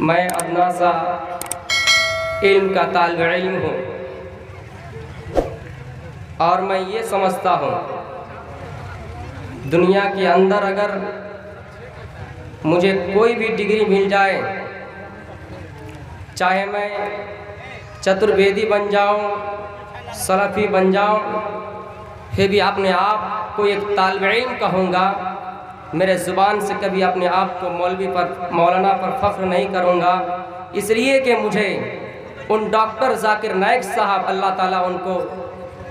मैं अदना सा इल्म का तालिब इल्म हूँ और मैं ये समझता हूँ दुनिया के अंदर अगर मुझे कोई भी डिग्री मिल जाए, चाहे मैं चतुर्वेदी बन जाऊँ, सलफ़ी बन जाऊँ, फिर भी अपने आप को एक तालिब इल्म कहूँगा। मेरे ज़ुबान से कभी अपने आप को मौलाना पर फ़ख्र नहीं करूँगा, इसलिए कि मुझे उन डॉक्टर ज़ाकिर नाइक साहब, अल्लाह ताला उनको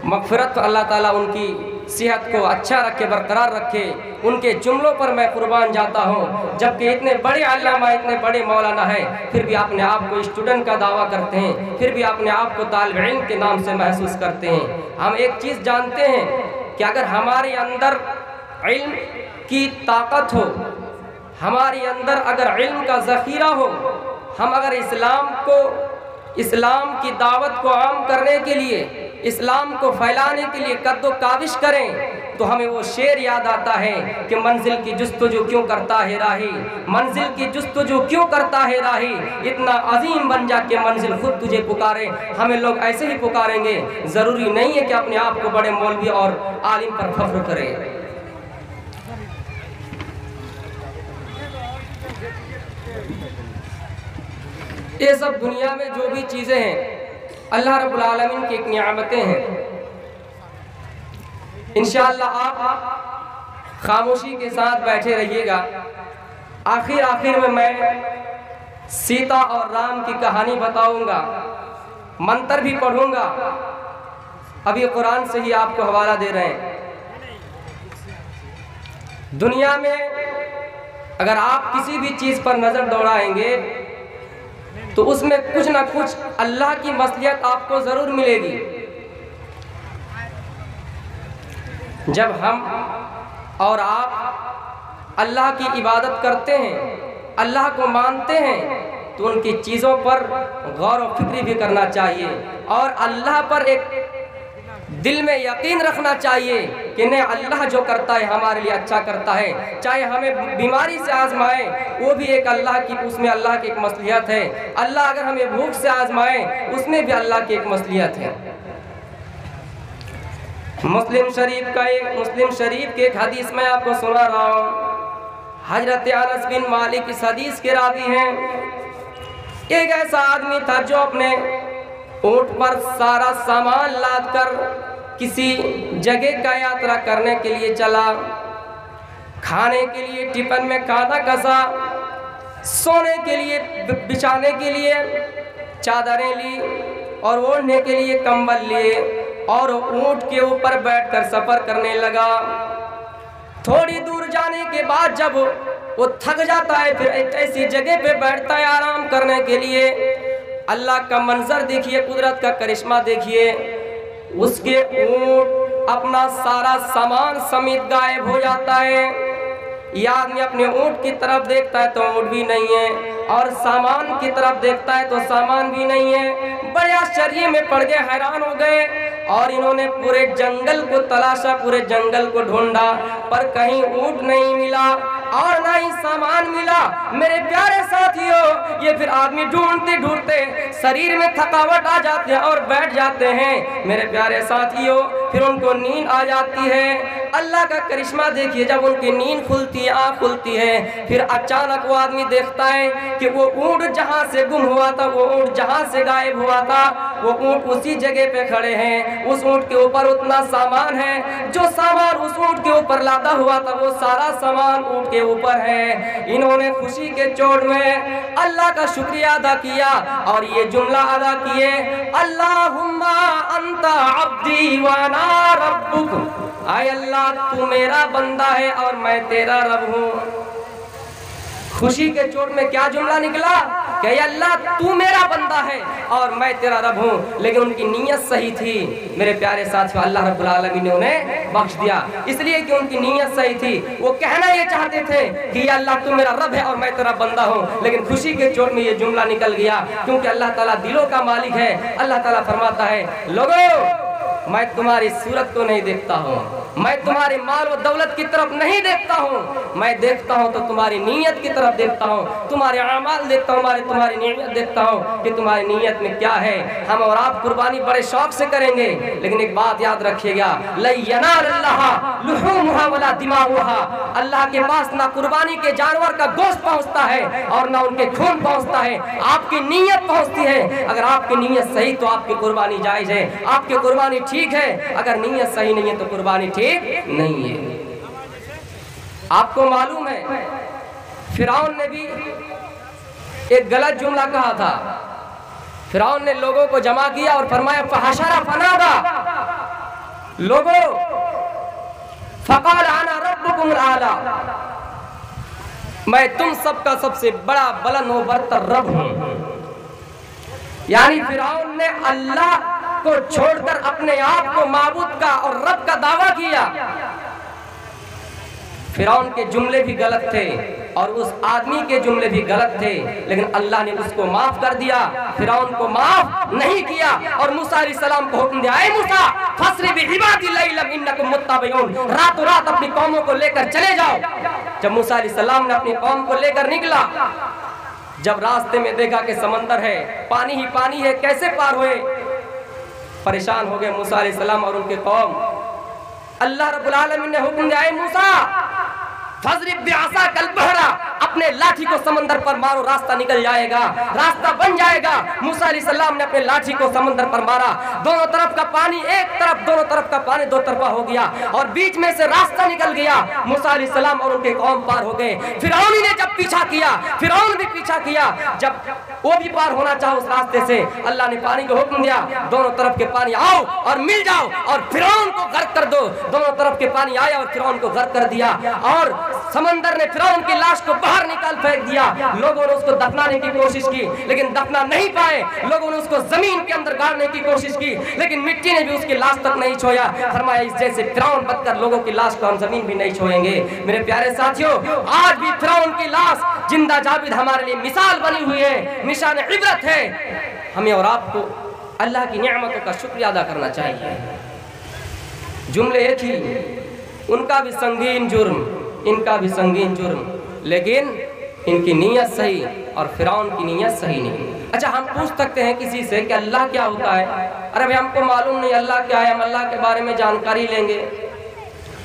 मग़फ़िरत, अल्लाह ताला उनकी सेहत को अच्छा रखे, बरकरार रखे, उनके जुमलों पर मैं कुर्बान जाता हूँ। जबकि इतने बड़े अल्लामा, इतने बड़े मौलाना हैं, फिर भी अपने आप को स्टूडेंट का दावा करते हैं, फिर भी अपने आप को तालिब इल्म के नाम से महसूस करते हैं। हम एक चीज़ जानते हैं कि अगर हमारे अंदर इल्म की ताकत हो, हमारे अंदर अगर इल्म का ज़ख़ीरा हो, हम अगर इस्लाम की दावत को आम करने के लिए, इस्लाम को फैलाने के लिए कद्दो काविश करें, तो हमें वो शेर याद आता है कि मंजिल की जुस्तजू क्यों करता है राही, मंजिल की जुस्तजू क्यों करता है राही, इतना अजीम बन जा के मंजिल खुद तुझे पुकारे। हमें लोग ऐसे ही पुकारेंगे, ज़रूरी नहीं है कि अपने आप को बड़े मौलवी और आलिम पर फख्र करें। ये सब दुनिया में जो भी चीज़ें हैं अल्लाह रब्बुल आलमीन की एक नियामतें हैं। इंशाअल्लाह आप खामोशी के साथ बैठे रहिएगा। आखिर में मैं सीता और राम की कहानी बताऊंगा, मंत्र भी पढ़ूंगा। अभी कुरान से ही आपको हवाला दे रहे हैं। दुनिया में अगर आप किसी भी चीज़ पर नज़र दौड़ाएंगे तो उसमें कुछ ना कुछ अल्लाह की मसलियत आपको ज़रूर मिलेगी। जब हम और आप अल्लाह की इबादत करते हैं, अल्लाह को मानते हैं, तो उनकी चीज़ों पर गौर व फिक्र भी करना चाहिए और अल्लाह पर एक दिल में यकीन रखना चाहिए कि नहीं, अल्लाह जो करता है हमारे लिए अच्छा करता है। चाहे हमें बीमारी से आजमाए, वो भी एक अल्लाह की, उसमें अल्लाह की एक मसलियत है। अल्लाह अगर हमें भूख से आजमाए, उसमें भी अल्लाह की एक मसलियत है। मुस्लिम शरीफ के एक हदीस में आपको सुना रहा हूँ। हजरत अनस बिन मालिक इस हदीस के रावी हैं। एक ऐसा आदमी था जो अपने ऊँट पर सारा सामान लाद कर किसी जगह का यात्रा करने के लिए चला। खाने के लिए टिफिन में खाना कसा, सोने के लिए, बिछाने के लिए चादरें ली और ओढ़ने के लिए कंबल लिए और ऊँट के ऊपर बैठकर सफ़र करने लगा। थोड़ी दूर जाने के बाद जब वो थक जाता है, फिर एक ऐसी जगह पे बैठता है आराम करने के लिए। अल्लाह का मंजर देखिए, कुदरत का करिश्मा देखिए। उसके ऊँट अपना सारा सामान समेत गायब हो जाता है। यह आदमी अपने ऊँट की तरफ देखता है तो ऊँट भी नहीं है, और सामान की तरफ देखता है तो सामान भी नहीं है। बड़े आश्चर्य में पड़ गए, हैरान हो गए और इन्होंने पूरे जंगल को तलाशा, पूरे जंगल को ढूंढा, पर कहीं ऊँट नहीं मिला और ना ही सामान मिला। मेरे प्यारे साथियों, ये फिर आदमी ढूंढते ढूंढते शरीर में थकावट आ जाते हैं और बैठ जाते हैं। मेरे प्यारे साथियों, फिर उनको नींद आ जाती है। अल्लाह का करिश्मा देखिए, जब उनकी नींद खुलती है, आँख खुलती है, फिर अचानक वो आदमी देखता है कि वो ऊँट जहाँ से गुम हुआ था, वो ऊँट जहाँ से गायब हुआ था, वो ऊँट उसी जगह पे खड़े हैं। उस ऊँट के ऊपर उतना सामान है, जो सामान उस ऊँट के ऊपर लादा हुआ था, वो सारा सामान ऊँट के ऊपर है। इन्होंने खुशी के चोट में अल्लाह का शुक्रिया अदा किया और ये जुमला अदा किए, अल्लाहुम्मा अंता अब्दी व अना रब्बुक। आय अल्लाह, तू मेरा बंदा है और मैं तेरा रब हूँ। खुशी के चोट में क्या जुमला निकला कि अल्लाह तू मेरा बंदा है और मैं तेरा रब हूँ। लेकिन उनकी नीयत सही थी। मेरे प्यारे साथियों, अल्लाह रब्बुल आलमीन ने उन्हें बख्श दिया, इसलिए कि उनकी नीयत सही थी। वो कहना ये चाहते थे कि अल्लाह तू मेरा रब है और मैं तेरा बंदा हूँ, लेकिन खुशी के चोट में ये जुमला निकल गया, क्योंकि अल्लाह ताला दिलों का मालिक है। अल्लाह ताला फरमाता है, लोगों, मैं तुम्हारी सूरत को नहीं देखता हूँ, मैं तुम्हारे माल और दौलत की तरफ नहीं देखता हूँ, मैं देखता हूँ तो तुम्हारी नीयत की तरफ देखता हूँ, तुम्हारे अमाल देखता हूँ, तुम्हारी नीयत देखता हूँ कि तुम्हारी नीयत में क्या है। हम और आप कुर्बानी बड़े शौक से करेंगे, लेकिन एक बात याद रखिएगा, अल्लाह के पास ना कुर्बानी के जानवर का गोश्त पहुँचता है और ना उनके खून पहुँचता है, आपकी नीयत पहुँचती है। अगर आपकी नीयत सही तो आपकी कुर्बानी जायज़ है, आपकी कुर्बानी ठीक है। अगर नीयत सही नहीं है तो कुर्बानी ठीक नहीं है। आपको मालूम है फिरौन ने भी एक गलत जुमला कहा था। फिरौन ने लोगों को जमा किया और फरमाया फहशरा फनादा, लोगों फक़ाल अना रब्बुकुमुल आला, मैं तुम सबका सबसे बड़ा बुलंद व बरतर रब हूं। यानी फिरौन ने अल्लाह को छोड़कर अपने आप को माबूद का और रब का दावा किया। फिरौन के जुमले भी गलत थे और उस आदमी के जुमले भी गलत थे, लेकिन अल्लाह ने उसको माफ कर दिया, फिरौन को माफ नहीं किया और मूसा अलैहिस्सलाम को हुक्म दिया, ऐ मूसा फसरी बिइबादी लैलम इन्नकुम मुत्तबिऊन, रातों रात अपनी कौमों को लेकर चले जाओ। जब मूसा अलैहिस्सलाम ने अपनी कौम को लेकर निकला, जब रास्ते में देखा कि समंदर है, पानी ही पानी है, कैसे पार हुए, परेशान हो गए मूसा अलैहिस्सलाम और उनके कौम। अल्लाह रब्बुल आलमीन ने हुक्म दिया, ऐ मूसा फज़रिब बिअसा कल बहरा, अपने लाठी को समंदर पर मारो, रास्ता निकल जाएगा, रास्ता बन जाएगा। मूसा अलैहिस्सलाम ने अपने लाठी को समंदर पर मारा, दोनों तरफ का पानी एक तरफ, दोनों तरफ का पानी दो तरफा हो गया और बीच में से रास्ता निकल गया। मूसा अलैहिस्सलाम और उनके कौम पार हो गए। फिरौन ने जब पीछा किया, फिरौन भी पीछा किया, जब वो भी पार होना चाहा उस रास्ते से, अल्लाह ने पानी को हुक्म दिया, दोनों तरफ के पानी आओ और मिल जाओ और फिरौन को गर्क कर दो। दोनों तरफ के पानी आया और फिरौन को गर्क कर दिया और समंदर ने फिरौन की लाश को बाहर निकाल फेंक दिया। लोगों ने उसको दफनाने की कोशिश की, लेकिन दफना नहीं पाए। लोगों ने उसको जमीन के अंदर गाड़ने की कोशिश की, लेकिन मिट्टी ने भी उसकी लाश तक नहीं छोया। फरमाया, इस जैसे फिरौन बदकर लोगों की लाश को हम जमीन भी नहीं छोएंगे। मेरे प्यारे साथियों, आज भी फिरौन की लाश जिंदा जाबिद हमारे लिए मिसाल बनी हुई है, निशान इबरत है। हमें और आपको अल्लाह की नेमतों का शुक्रिया अदा करना चाहिए। जुमले एक ही, उनका भी संगीन जुर्म, इनका भी संगीन जुर्म, लेकिन इनकी नीयत सही और फिरौन की नीयत सही नहीं। अच्छा, हम पूछ सकते हैं किसी से कि अल्लाह क्या होता है? अरे भाई हमको मालूम नहीं अल्लाह क्या है, हम अल्लाह के बारे में जानकारी लेंगे,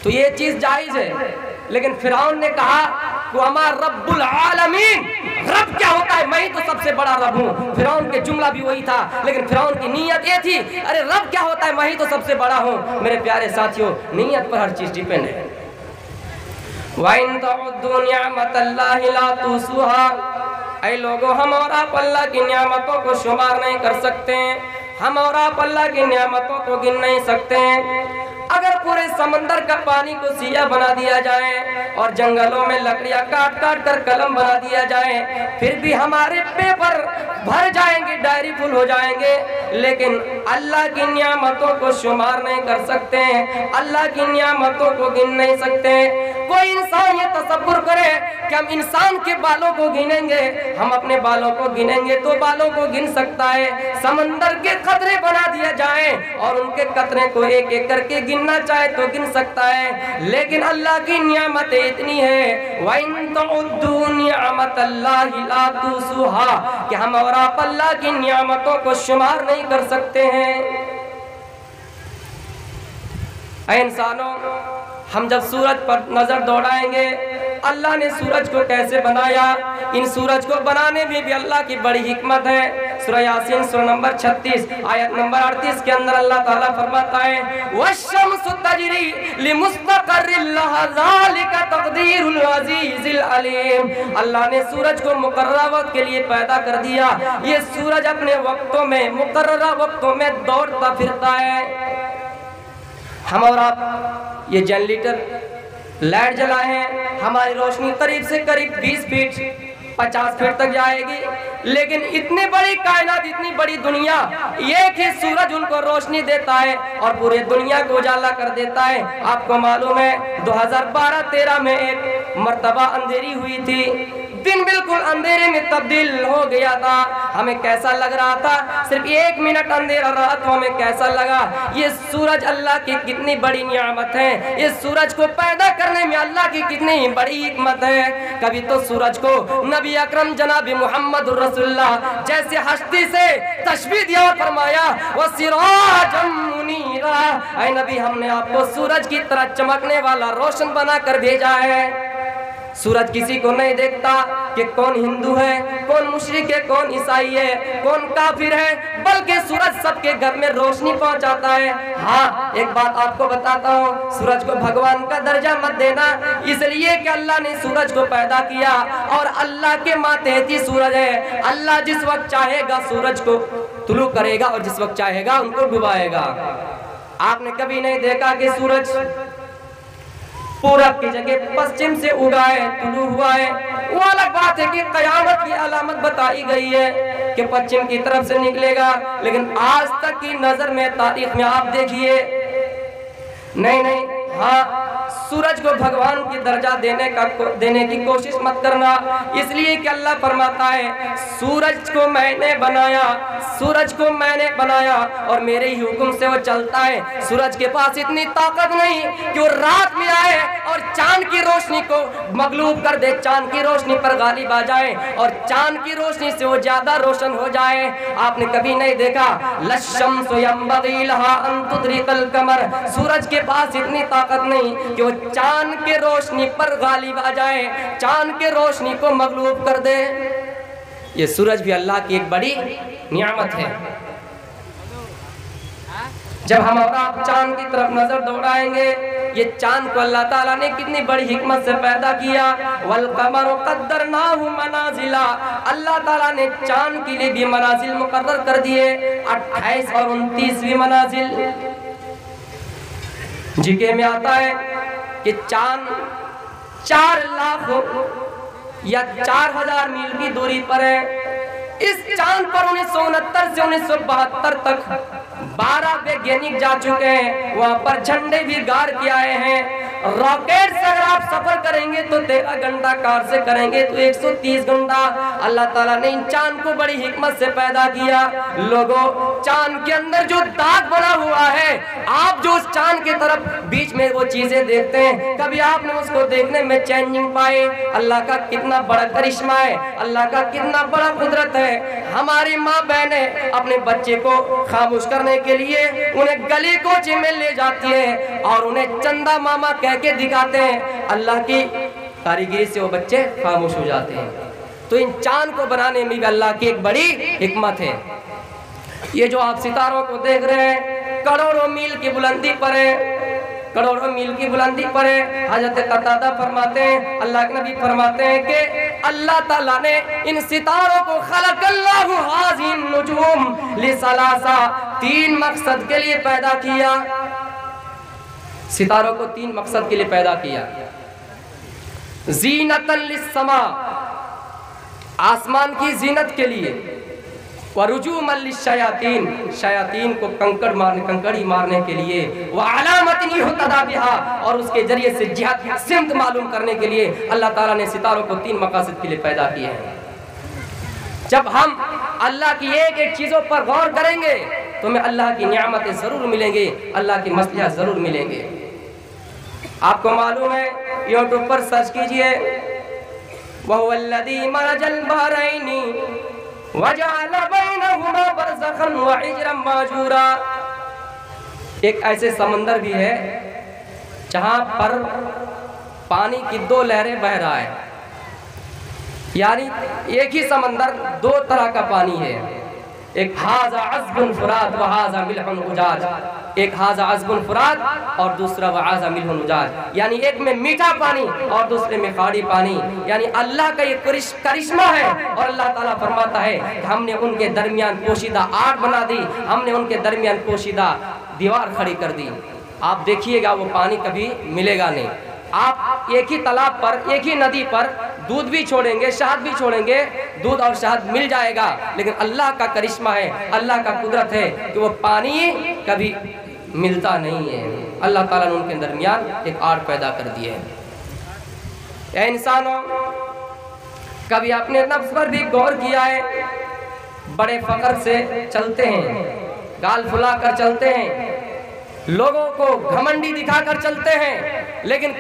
तो ये चीज जायज है। लेकिन फिरौन ने कहा वमा रब्बुल आलमीन, रब क्या होता है? मैं ही तो सबसे बड़ा रब हूँ। फिरौन के जुमला भी वही था, लेकिन फिरौन की नीयत ये थी, अरे रब क्या होता है, मैं ही तो सबसे बड़ा हूँ। मेरे प्यारे साथियों, नीयत पर हर चीज डिपेंड है। वाइन तउद्दू निअमतल्लाहि ला तुसूहा, ऐ लोगों हम और आप अल्लाह की नियामतों को शुमार नहीं कर सकते, हम और आप अल्लाह की नियामतों को गिन नहीं सकते। अगर पूरे समंदर का पानी को सिया बना दिया जाए और जंगलों में लकड़ियां काट काट कर कलम बना दिया जाए, फिर भी हमारे पेपर भर जाएंगे, डायरी फुल हो जाएंगे, लेकिन अल्लाह की नियामतों को शुमार नहीं कर सकते, अल्लाह की नियामतों को गिन नहीं सकते। कोई इंसान ये तसव्वुर करे कि हम इंसान के बालों को गिनेंगे, हम अपने बालों को गिनेंगे तो बालों को गिन सकता है। समंदर के कतरे बना दिया जाए और उनके कतरे को एक एक करके गिनना चाहे तो गिन सकता है, लेकिन अल्लाह की नियामतें इतनी है, वइन तउद्दू निअमतल्लाहि ला तुसूहा, कि हम और आप अल्लाह की नियामतों को शुमार नहीं कर सकते हैं। ऐ इंसानों, हम जब सूरज पर नजर दौड़ाएंगे, अल्लाह ने सूरज को कैसे बनाया, इन सूरज को बनाने में भी अल्लाह की बड़ी हिकमत है। सूरह यासीन सूरह नंबर 36 आयत नंबर 38 के अंदर अल्लाह ताला फरमाता है, वश्शम्सु तजरी लिमुस्तक़र्रिन लहा ज़ालिका तक़दीरुल अज़ीज़िल अलीम। अल्लाह ने सूरज को मुकर्रर वक्त के लिए पैदा कर दिया। ये सूरज अपने वक्तों में, मुकर्रर वक्तों में दौड़ता फिरता है। हम और आप ये जनरेटर लाइट जलाए हैं, हमारी रोशनी करीब से करीब 20 फीट 50 फीट तक जाएगी, लेकिन इतनी बड़ी कायनात, इतनी बड़ी दुनिया, एक ही सूरज उनको रोशनी देता है और पूरे दुनिया को उजाला कर देता है। आपको मालूम है 2012-13 में एक मर्तबा अंधेरी हुई थी, दिन बिल्कुल अंधेरे में तब्दील हो गया था। हमें कैसा लग रहा था, सिर्फ 1 मिनट अंधेरा रहा तो हमें कैसा लगा। ये सूरज अल्लाह की कितनी बड़ी नियामत है, इस सूरज को पैदा करने में अल्लाह की कितनी बड़ी हिकमत है। कभी तो सूरज को नबी अकरम जनाब मोहम्मद रसूलुल्लाह जैसे हस्ती से तशबीह दिया और फरमाया वो सिराजम मुनीरा, ऐ नबी हमने आपको सूरज की तरह चमकने वाला रोशन बना कर भेजा है। सूरज किसी को नहीं देखता कि कौन हिंदू है, कौन मुशरिक है, कौन ईसाई है, कौन काफिर है, बल्कि सूरज सबके घर में रोशनी पहुंचाता है। हाँ, एक बात आपको बताता हूँ, सूरज को भगवान का दर्जा मत देना, इसलिए कि अल्लाह ने सूरज को पैदा किया और अल्लाह के मातहती सूरज है। अल्लाह जिस वक्त चाहेगा सूरज को तुलू करेगा और जिस वक्त चाहेगा उनको डुबाएगा। आपने कभी नहीं देखा कि सूरज पूरब की जगह पश्चिम से उगा है, तुलू हुआ है। वो अलग बात है कि कयामत की अलामत बताई गई है कि पश्चिम की तरफ से निकलेगा, लेकिन आज तक की नजर में तारीख में आप देखिए नहीं। हाँ, सूरज को भगवान की दर्जा देने की कोशिश मत करना, इसलिए कि अल्लाह फरमाता है सूरज को मैंने बनाया, सूरज को मैंने बनाया और मेरे ही हुक्म से वो चलता है। सूरज के पास इतनी ताकत नहीं कि वो रात में आए और चांद की रोशनी को मगलूब कर दे, चांद की रोशनी पर गालिब आ जाए और चांद की रोशनी से वो ज्यादा रोशन हो जाए। आपने कभी नहीं देखा लश्शम्सु यंबगी लहा अन तुद्रिकल कमर, सूरज के पास इतनी ताकत नहीं कि वो चांद के रोशनी पर गालिब आ जाए, चांद के रोशनी को मगलूब कर दे। ये सूरज भी अल्लाह की एक बड़ी नियामत है। जब हम आप चांद की तरफ नजर दौड़ाएंगे, ये चांद को अल्लाह ताला ने कितनी बड़ी हिकमत से पैदा किया। वल कमर कद्दरनाहु मनाजिला, अल्लाह ताला ने चांद के लिए भी मनाजिल मुकर्रर कर दिए, 28 और 29वीं मनाजिल। जीके में आता है कि चांद 4 लाख या 4000 मील की दूरी पर है। इस चांद पर 1969 से 1972 तक 12 वैज्ञानिक जा चुके हैं, वहां पर झंडे भी गाड़ के आए हैं। रॉकेट से अगर आप सफर करेंगे तो 13 घंटा, कार से करेंगे तो 130 घंटा। अल्लाह ताला ने इन चांद को बड़ी हिकमत से पैदा किया। लोगों, चांद के अंदर जो दाग बना हुआ है, आप जो उस चांद के तरफ बीच में वो चीजें देखते हैं, कभी आपने उसको देखने में चेंजिंग पाए? अल्लाह का कितना बड़ा करिश्मा है, अल्लाह का कितना बड़ा कुदरत है। हमारी माँ बहनें अपने बच्चे को खामोश करने के लिए उन्हें गली कोचे में ले जाती है और उन्हें चंदा मामा कह के दिखाते हैं। अल्लाह की कारीगरी से वो बच्चे खामोश हो जाते हैं। तो इन चांद को बनाने में भी अल्लाह की एक बड़ी हिकमत है। ये जो आप सितारों को देख रहे हैं, करोड़ों मील की बुलंदी पर है, करोड़ों मील की बुलंदी पर है। हजरत कतादा फरमाते हैं, अल्लाह के नबी फरमाते हैं कि अल्लाह ताला ने इन सितारों को खलकल्लाहु हाज़िन नुजूम लिसलासा, 3 मकसद के लिए पैदा किया। सितारों को 3 मकसद के लिए पैदा किया। ज़ीनतन लिस्समा, आसमान की जीनत के लिए, वरुजूमन लिश्शयातीन, शयातीन को कंकड़ी मारने के लिए, व अलामतिन युहतदा बिहा, और उसके जरिए से जिहाद सिमत मालूम करने के लिए अल्लाह ताला ने सितारों को 3 मकासद के लिए पैदा किए हैं। जब हम अल्लाह की एक एक चीजों पर गौर करेंगे तो हमें अल्लाह की नियामतें जरूर मिलेंगे, अल्लाह की मसलियात जरूर मिलेंगे। आपको मालूम है, यूट्यूब पर सर्च कीजिए, वहुवल्लज़ी मरजल बहरैनी वजअल बैनहुमा बरज़खन व हिज्रन महजूरा। एक ऐसे समंदर भी है जहां पर पानी की 2 लहरें बह रहा है, यानी एक ही समंदर 2 तरह का पानी है। एक हाज़ा अज़बुन फुरात व हाज़ा मिल्हुन उजाज, एक हाज़ा अज़बुन फुरात और दूसरा व हाज़ा मिल्हुन उजाज, यानी एक में मीठा पानी और दूसरे में खाड़ी पानी। यानी अल्लाह का ये करिश्मा है। और अल्लाह ताला फरमाता है कि हमने उनके दरमियान पोशीदा आग बना दी, हमने उनके दरमियान पोशीदा दीवार खड़ी कर दी। आप देखिएगा वो पानी कभी मिलेगा नहीं। आप एक ही तालाब पर, एक ही नदी पर दूध भी छोड़ेंगे, शहद भी छोड़ेंगे, दूध और शहद मिल जाएगा। लेकिन अल्लाह का करिश्मा है, अल्लाह का कुदरत है कि वो पानी कभी मिलता नहीं है। अल्लाह ताला ने उनके दरमियान एक आड़ पैदा कर दी है। इंसानों, कभी अपने नफ्स पर भी गौर किया है? बड़े फख्र से चलते हैं, गाल फुलाकर चलते हैं, लोगों को घमंडी दिखाकर चलते हैं, लेकिन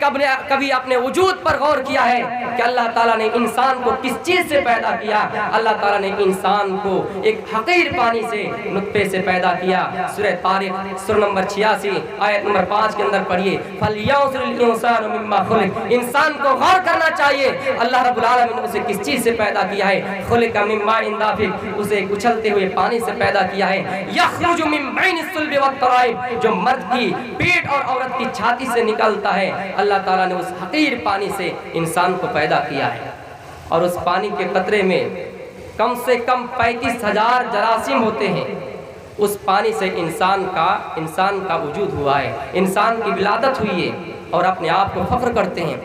कभी अपने वजूद पर गौर किया है कि अल्लाह ताला ने इंसान को किस चीज़ से पैदा किया? अल्लाह ताला ने इंसान को एक हकीर पानी से, नुत्फे से पैदा किया। सूरह तारिक सूरा नंबर 86 आयत नंबर 5 के अंदर पढ़िए, फलयंजुरिल इंसानु मिम्मा खुलिक। इंसान को गौर करना चाहिए अल्लाह रब्बुल आलमीन उसे किस चीज़ से पैदा किया है। खुलिका मिन माइन दाफिक, उसे उछलते हुए पानी से पैदा किया है। यखरुजु मिन बैनिस सुल्बि वत तराइब, जो मर्द की पेट और औरत की छाती से निकलता है। अल्लाह ताला ने उस हकीर पानी से इंसान को पैदा किया है, और उस पानी के कतरे में कम से कम 35,000 जरासीम होते हैं। उस पानी से इंसान का वजूद हुआ है, इंसान की विलादत हुई है, और अपने आप को फख्र करते हैं।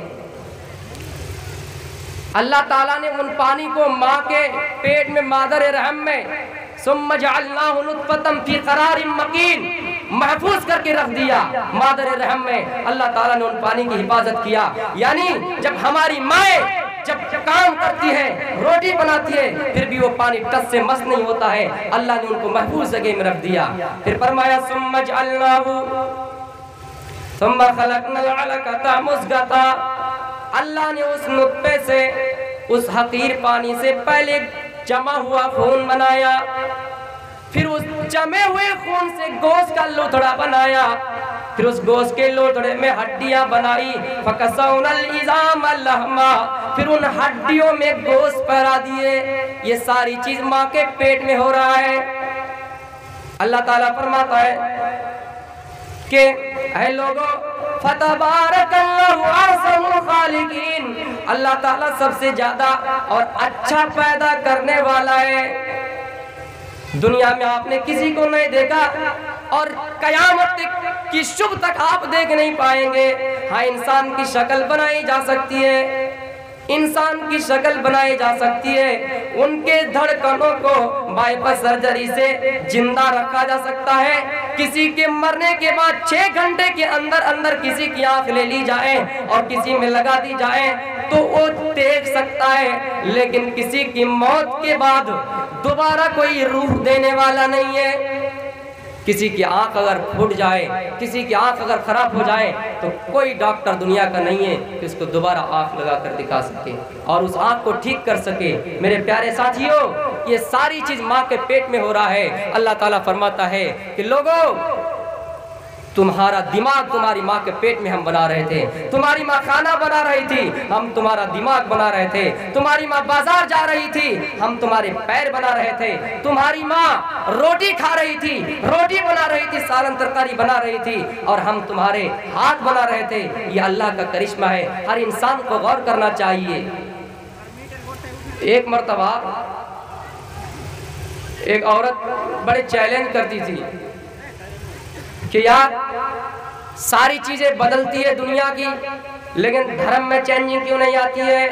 अल्लाह ताला ने उन पानी को माँ के पेट में, मादर रहम में, सुम्मा जअलनाहु नुत्फतन फी क़रारिन मकीन, महफूज करके रख दिया मादर रहम में। अल्लाह ताला ने उन पानी की हिफाजत किया। यानी जब हमारी माएँ जब काम करती है, रोटी बनाती है, फिर भी वो पानी टस से मस नहीं होता है। अल्लाह ने उनको महफूज जगह में रख दिया। फिर फरमाया सुम्मा जअलनाहु सुम्मा खलक़नल अलक़ता मुज़ग़ता, अल्लाह ने उस नुत्फे से, उस हकीर पानी से पहले जमा हुआ खून बनाया, फिर उस जमे हुए खून से गोश्त का लोथड़ा बनाया, फिर उस गोश्त के लोथड़े में हड्डियां बनाई। फकसौनल इज़ाम लहमा, फिर उन हड्डियों में गोश्त पहरा दिए। ये सारी चीज माँ के पेट में हो रहा है। अल्लाह ताला फरमाता है कि ऐ लोगों, फतबारकल्लाहु अहसनुल खालिकीन, अल्लाह ताला सबसे ज्यादा और अच्छा पैदा करने वाला है। दुनिया में आपने किसी को नहीं देखा, और कयामत की शुभ तक आप देख नहीं पाएंगे। हाँ, इंसान की शक्ल बनाई जा सकती है, इंसान की शक्ल बनाई जा सकती है, उनके धड़कनों को बाईपास सर्जरी से जिंदा रखा जा सकता है। किसी के मरने के बाद 6 घंटे के अंदर अंदर किसी की आंख ले ली जाए और किसी में लगा दी जाए तो वो देख सकता है, लेकिन किसी की मौत के बाद दोबारा कोई रूह देने वाला नहीं है। किसी की आंख अगर फूट जाए, किसी की आंख अगर खराब हो जाए, तो कोई डॉक्टर दुनिया का नहीं है कि उसको दोबारा आंख लगा कर दिखा सके और उस आंख को ठीक कर सके। मेरे प्यारे साथियों, ये सारी चीज माँ के पेट में हो रहा है। अल्लाह ताला फरमाता है कि लोगों, तुम्हारा दिमाग तुम्हारी माँ के पेट में हम बना रहे थे। तुम्हारी माँ खाना बना रही थी, हम तुम्हारा दिमाग बना रहे थे। तुम्हारी माँ बाजार जा रही थी, हम तुम्हारे पैर बना रहे थे। तुम्हारी माँ रोटी खा रही थी, रोटी बना रही थी, सालन तरकारी बना रही थी, और हम तुम्हारे हाथ बना रहे थे। ये अल्लाह का करिश्मा है, हर इंसान को गौर करना चाहिए। एक मर्तबा एक औरत बड़े चैलेंज करती थी कि यार सारी चीजें बदलती है दुनिया की, लेकिन धर्म में चेंजिंग क्यों नहीं आती है।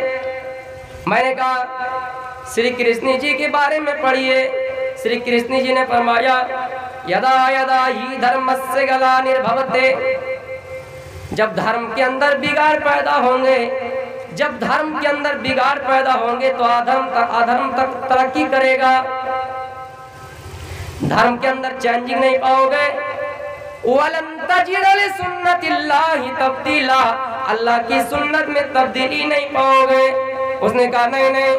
मैंने कहा श्री कृष्ण जी के बारे में पढ़िए। श्री कृष्ण जी ने फरमाया, यदा यदा ही धर्मस्य ग्लानिर्भवते, जब धर्म के अंदर बिगाड़ पैदा होंगे, जब धर्म के अंदर बिगाड़ पैदा होंगे तो अधर्म तक तरक्की करेगा। धर्म के अंदर चेंजिंग नहीं पाओगे। वलन तजिद लिसुन्नतिल्लाहि तब्दीला, अल्लाह की सुन्नत में तब्दीली नहीं पाओगे। उसने कहा नहीं नहीं,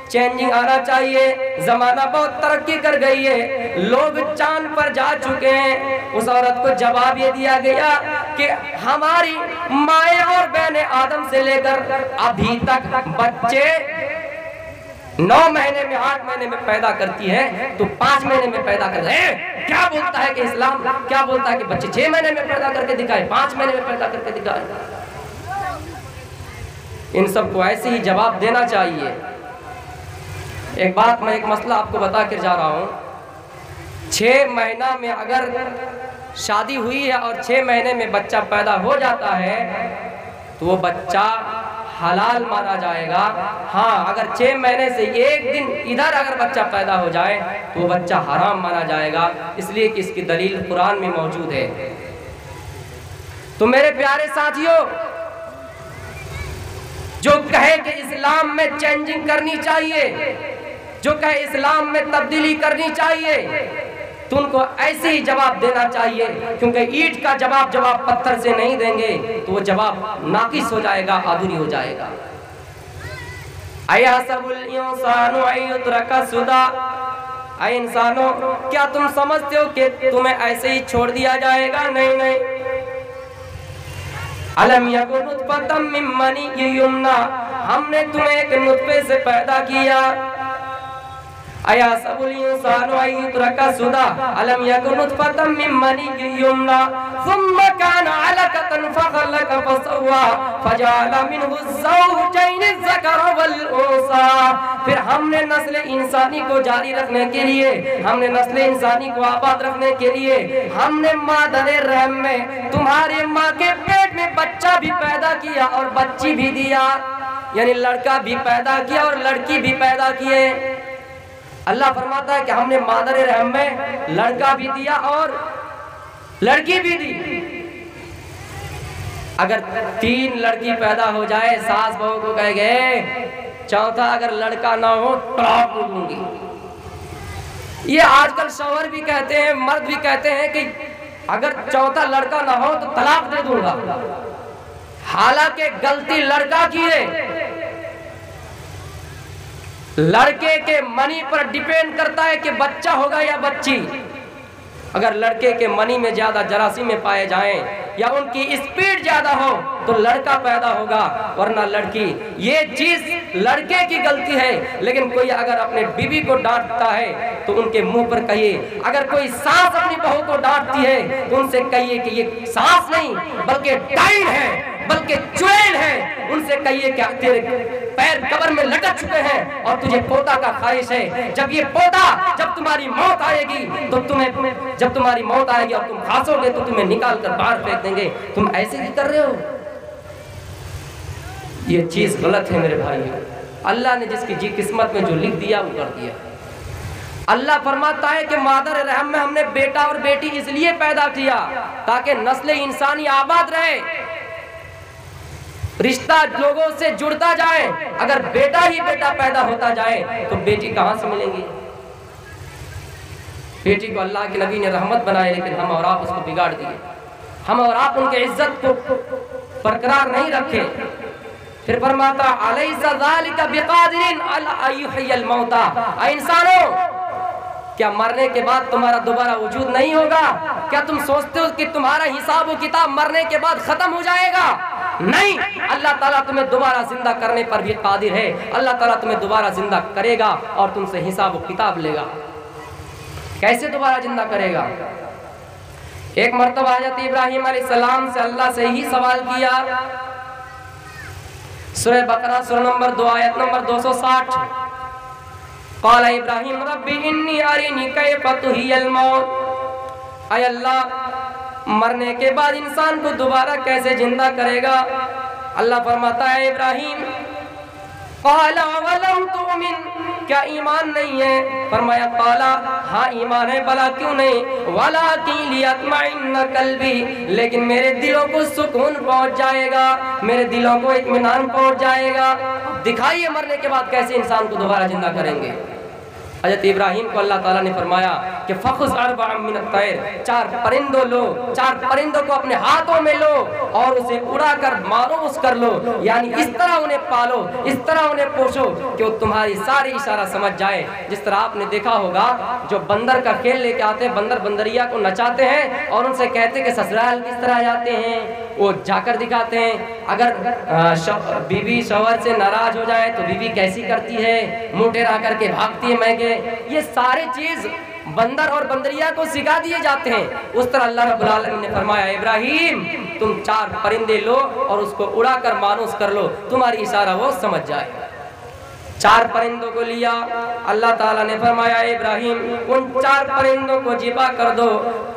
चेंजिंग आना चाहिए। जमाना बहुत तरक्की कर गई है, लोग चांद पर जा चुके हैं। उस औरत को जवाब ये दिया गया कि हमारी माएँ और बहनें आदम से लेकर अभी तक बच्चे 9 महीने में 8 महीने में पैदा करती है, तो 5 महीने में पैदा कर रहे। क्या बोलता है कि इस्लाम क्या बोलता है कि बच्चे 6 महीने में पैदा करके दिखाए, 5 महीने में पैदा करके दिखाए। इन सबको ऐसे ही जवाब देना चाहिए। एक बात, मैं एक मसला आपको बता कर जा रहा हूँ। 6 महीना में अगर शादी हुई है और 6 महीने में बच्चा पैदा हो जाता है तो वो बच्चा हलाल माना जाएगा। हाँ, अगर 6 महीने से एक दिन इधर अगर बच्चा पैदा हो जाए तो वो बच्चा हराम माना जाएगा, इसलिए कि इसकी दलील कुरान में मौजूद है। तो मेरे प्यारे साथियों, जो कहे कि इस्लाम में चेंजिंग करनी चाहिए, जो कहे इस्लाम में तब्दीली करनी चाहिए, तो उनको ऐसे ही जवाब देना चाहिए, क्योंकि ईंट का जवाब जब आप पत्थर से नहीं देंगे तो वो जवाब नाकिस हो जाएगा, अधूरी हो जाएगा। ऐ इंसानों, क्या तुम समझते हो कि तुम्हें ऐसे ही छोड़ दिया जाएगा? नहीं नहीं। अलम यकुन नुतफतम मिन मनी युमना, हमने तुम्हें एक नुतफे से पैदा किया। अया सबुल इंसानु अय्युत्रका सुदा, अलम यकुन नुतफतम मिन मनी युमना सुम्मा काना अलकतन फखलक फसवा फजअल मिनहु ज़ौजैन ज़कर वल उन्सा। फिर हमने नस्ल इंसानी को जारी रखने के लिए, हमने नस्ल इंसानी को आबाद रखने के लिए, हमने मादरे रहम में तुम्हारे माँ के पेट में बच्चा भी पैदा किया और बच्ची भी दिया, यानी लड़का भी पैदा किया और लड़की भी पैदा किए। अल्लाह फरमाता है कि हमने मादरे रहम में लड़का भी दिया और लड़की भी दी। अगर 3 लड़की पैदा हो जाए, सास बहू को कहेंगे चौथा अगर लड़का ना हो तलाक दूंगी। ये आजकल शौहर भी कहते हैं, मर्द भी कहते हैं कि अगर चौथा लड़का ना हो तो तलाक दे दूंगा। हालांकि गलती लड़का की है। लड़के के मनी पर डिपेंड करता है कि बच्चा होगा या बच्ची। अगर लड़के के मनी में ज्यादा जरासीम पाए जाएं या उनकी स्पीड ज्यादा हो तो लड़का पैदा होगा, वरना लड़की। ये चीज लड़के की गलती है। लेकिन कोई अगर अपने बीवी को डांटता है तो उनके मुंह पर कहिए, अगर कोई सास अपनी बहू को डांटती है तो उनसे कहिए कि ये सास नहीं बल्कि डाइन है, बल्कि चुड़ैल है। उनसे कहिए कि तेरे पैर कब्र में लटक चुके हैं और तुझे पोता का ख्वाहिश है। जब ये पोता, जब तुम्हारी मौत आएगी तो तुम्हें, जब तुम्हारी मौत आएगी और तुम खासोगे तो तुम्हें निकाल कर बाहर फेंक देंगे। तुम ऐसे ही कर रहे हो, ये चीज गलत है मेरे भाइयों। अल्लाह ने जिसकी जी किस्मत में जो लिख दिया वो कर दिया। अल्लाह फरमाता है कि मादर रहम में हमने बेटा और बेटी इसलिए पैदा किया ताकि नस्ल इंसानी आबाद रहे, रिश्ता लोगों से जुड़ता जाए। अगर बेटा ही बेटा पैदा होता जाए तो बेटी कहां से मिलेंगी? बेटी को अल्लाह के नबी ने रहमत बनाए, लेकिन हम और आप उसको बिगाड़ दिए। हम और आप उनके इज्जत को बरकरार नहीं रखे। फिर फरमाता अलैसा ज़ालिका बिक़ादिरिन अला अय्युहियल मौता, इंसानों क्या मरने के बाद तुम्हारा दोबारा वजूद नहीं होगा? क्या तुम सोचते हो कि तुम्हारा हिसाब व किताब मरने के बाद खत्म हो जाएगा? नहीं, अल्लाह ताला तुम्हें दोबारा जिंदा करने पर भी कादिर है। अल्लाह ताला तुम्हें दोबारा जिंदा करेगा और तुमसे हिसाब व किताब लेगा। कैसे दोबारा जिंदा करेगा? एक मर्तबा हज़रत इब्राहिम अलैहिस्सलाम से अल्लाह से ही सवाल किया। सूरह बकरा सूरह नंबर 2 आयत नंबर 260। क़ाल इब्राहिम रब्बी इन्नी अरिनी कैफ़ तुहियल मौत। ऐ अल्लाह, मरने के बाद इंसान को दोबारा कैसे जिंदा करेगा? अल्लाह फरमाता है इब्राहिम, क़ाला वलम तुमिन, क्या ईमान नहीं है? फरमाया क़ाला, हाँ ईमान है। भला क्यों नहीं? वलाकिन लियत्मइन्ना क़ल्बी, लेकिन मेरे दिलों को सुकून पहुंच जाएगा, मेरे दिलों को इत्मीनान पहुंच जाएगा। दिखाइए मरने के बाद कैसे इंसान को दोबारा जिंदा करेंगे। हज़रत इब्राहिम को अल्लाह ताला ने फरमाया कि फ़ख़ुज़ अर्बअम मिनत तैर, 4 परिंदों लो, 4 परिंदों को अपने हाथों में लो और उसे उड़ाकर मारूस कर लो, यानी इस तरह उन्हें पालो, इस तरह उन्हें पोषो कि वो तुम्हारी सारी इशारा समझ जाए। जिस तरह आपने देखा होगा जो बंदर का खेल लेके आते हैं, बंदर बंदरिया को नचाते हैं और उनसे कहते हैं कि ससुराल किस तरह जाते हैं, वो जाकर दिखाते हैं। अगर बीवी शौहर से नाराज हो जाए तो बीवी कैसी करती है, मुंह टेढ़ा करके भागती है महके। ये सारे चीज बंदर और बंदरिया को सिखा दिए जाते हैं। उस तरह अल्लाह रब्बुल आलमीन ने फरमाया इब्राहिम तुम 4 परिंदे लो और उसको उड़ाकर मानूस कर लो, तुम्हारी इशारा वो समझ जाए। 4 परिंदों को लिया, अल्लाह ताला ने फरमाया इब्राहिम उन 4 परिंदों को जिबा कर दो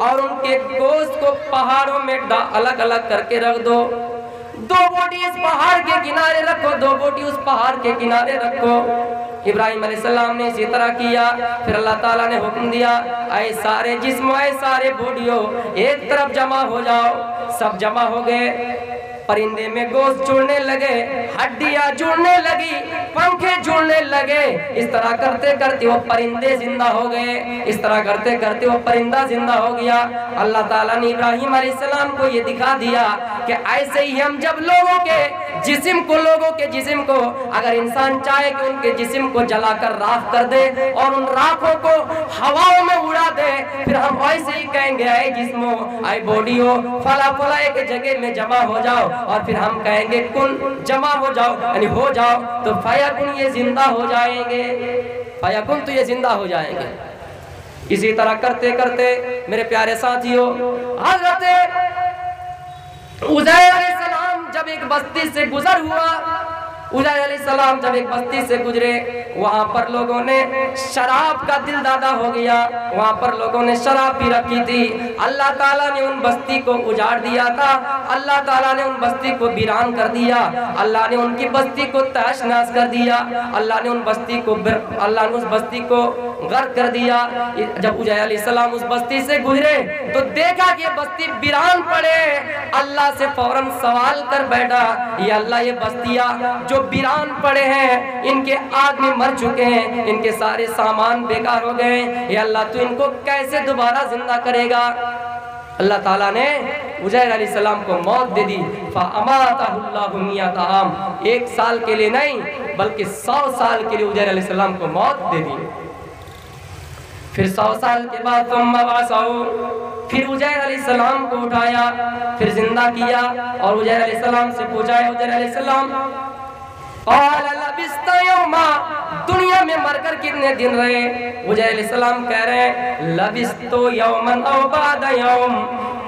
और उनके गोश्त को पहाड़ों में अलग अलग करके रख दो। 2 बोटी इस पहाड़ के किनारे रखो, 2 बोटी उस पहाड़ के किनारे रखो। इब्राहिम अलैहिस्सलाम ने इसी तरह किया। फिर अल्लाह ताला ने हुक्म दिया ऐ सारे जिस्म, ऐ सारे बॉडियों एक तरफ जमा हो जाओ। सब जमा हो गए। परिंदे में गोश्त जुड़ने लगे, हड्डियां जुड़ने लगी, पंखे जुड़ने लगे। इस तरह करते करते वो परिंदे जिंदा हो गए, इस तरह करते करते वो परिंदा जिंदा हो गया। अल्लाह ताला ने इब्राहिम अलैहिस्सलाम को ये दिखा दिया कि ऐसे ही हम जब लोगों के जिस्म को अगर इंसान चाहे कि उनके जिस्म को जलाकर राख कर दे और उन राखों को हवाओं में उड़ा दे, फिर हम ऐसे ही कहेंगे ऐ जिस्मो, ऐ बॉडी हो, फला फला एक जगह में जमा हो जाओ, और फिर हम कहेंगे कुन जमा हो जाओ, यानी हो जाओ, तो फयकुन ये जिंदा हो जाएंगे, फयकुन तो ये जिंदा हो जाएंगे। इसी तरह करते करते मेरे प्यारे साथियों, हज़रत उज़ैर अलैहिस्सलाम जब एक बस्ती से गुजर हुआ, उज़ैर अलैहिस्सलाम जब एक बस्ती से गुजरे, वहाँ पर लोगों ने शराब का दिल दादा हो गया, वहाँ पर लोगों ने शराब पी रखी थी। अल्लाह ताला ने उन बस्ती को उजाड़ दिया था, अल्लाह ताला ने उन बस्ती को वीरान कर दिया, अल्लाह ने उनकी बस्ती को तहस नहस कर दिया, अल्लाह ने उस बस्ती को गर्क कर दिया। जब उज़ैर अलैहिस्सलाम उस बस्ती से गुजरे तो देखा कि ये बस्ती वीरान पड़े, अल्लाह से फौरन सवाल कर बैठा, ये अल्लाह ये बस्तियाँ जो वीरान पड़े हैं, इनके आदमी मर चुके हैं, इनके सारे सामान बेकार हो गए, ये अल्लाह तू इनको कैसे दोबारा जिंदा करेगा। अल्लाह ताला ने उज़ैर अलैहिस्सलाम को मौत दे दी। फ़अमातहुल्लाहु मियता आम, 1 साल के लिए नहीं बल्कि 100 साल के लिए उज़ैर अलैहिस्सलाम को मौत दे दी। फिर 100 साल के बाद फिर उज़ैर अलैहिस्सलाम को उठाया, फिर जिंदा किया और उज़ैर अलैहिस्सलाम से पूछा, उज़ैर अलैहिस्सलाम दुनिया में मरकर कितने दिन रहे? उज़ैर अलैहिस्सलाम कह रहे हैं लबिस्तु यौमन औ बाद यौम,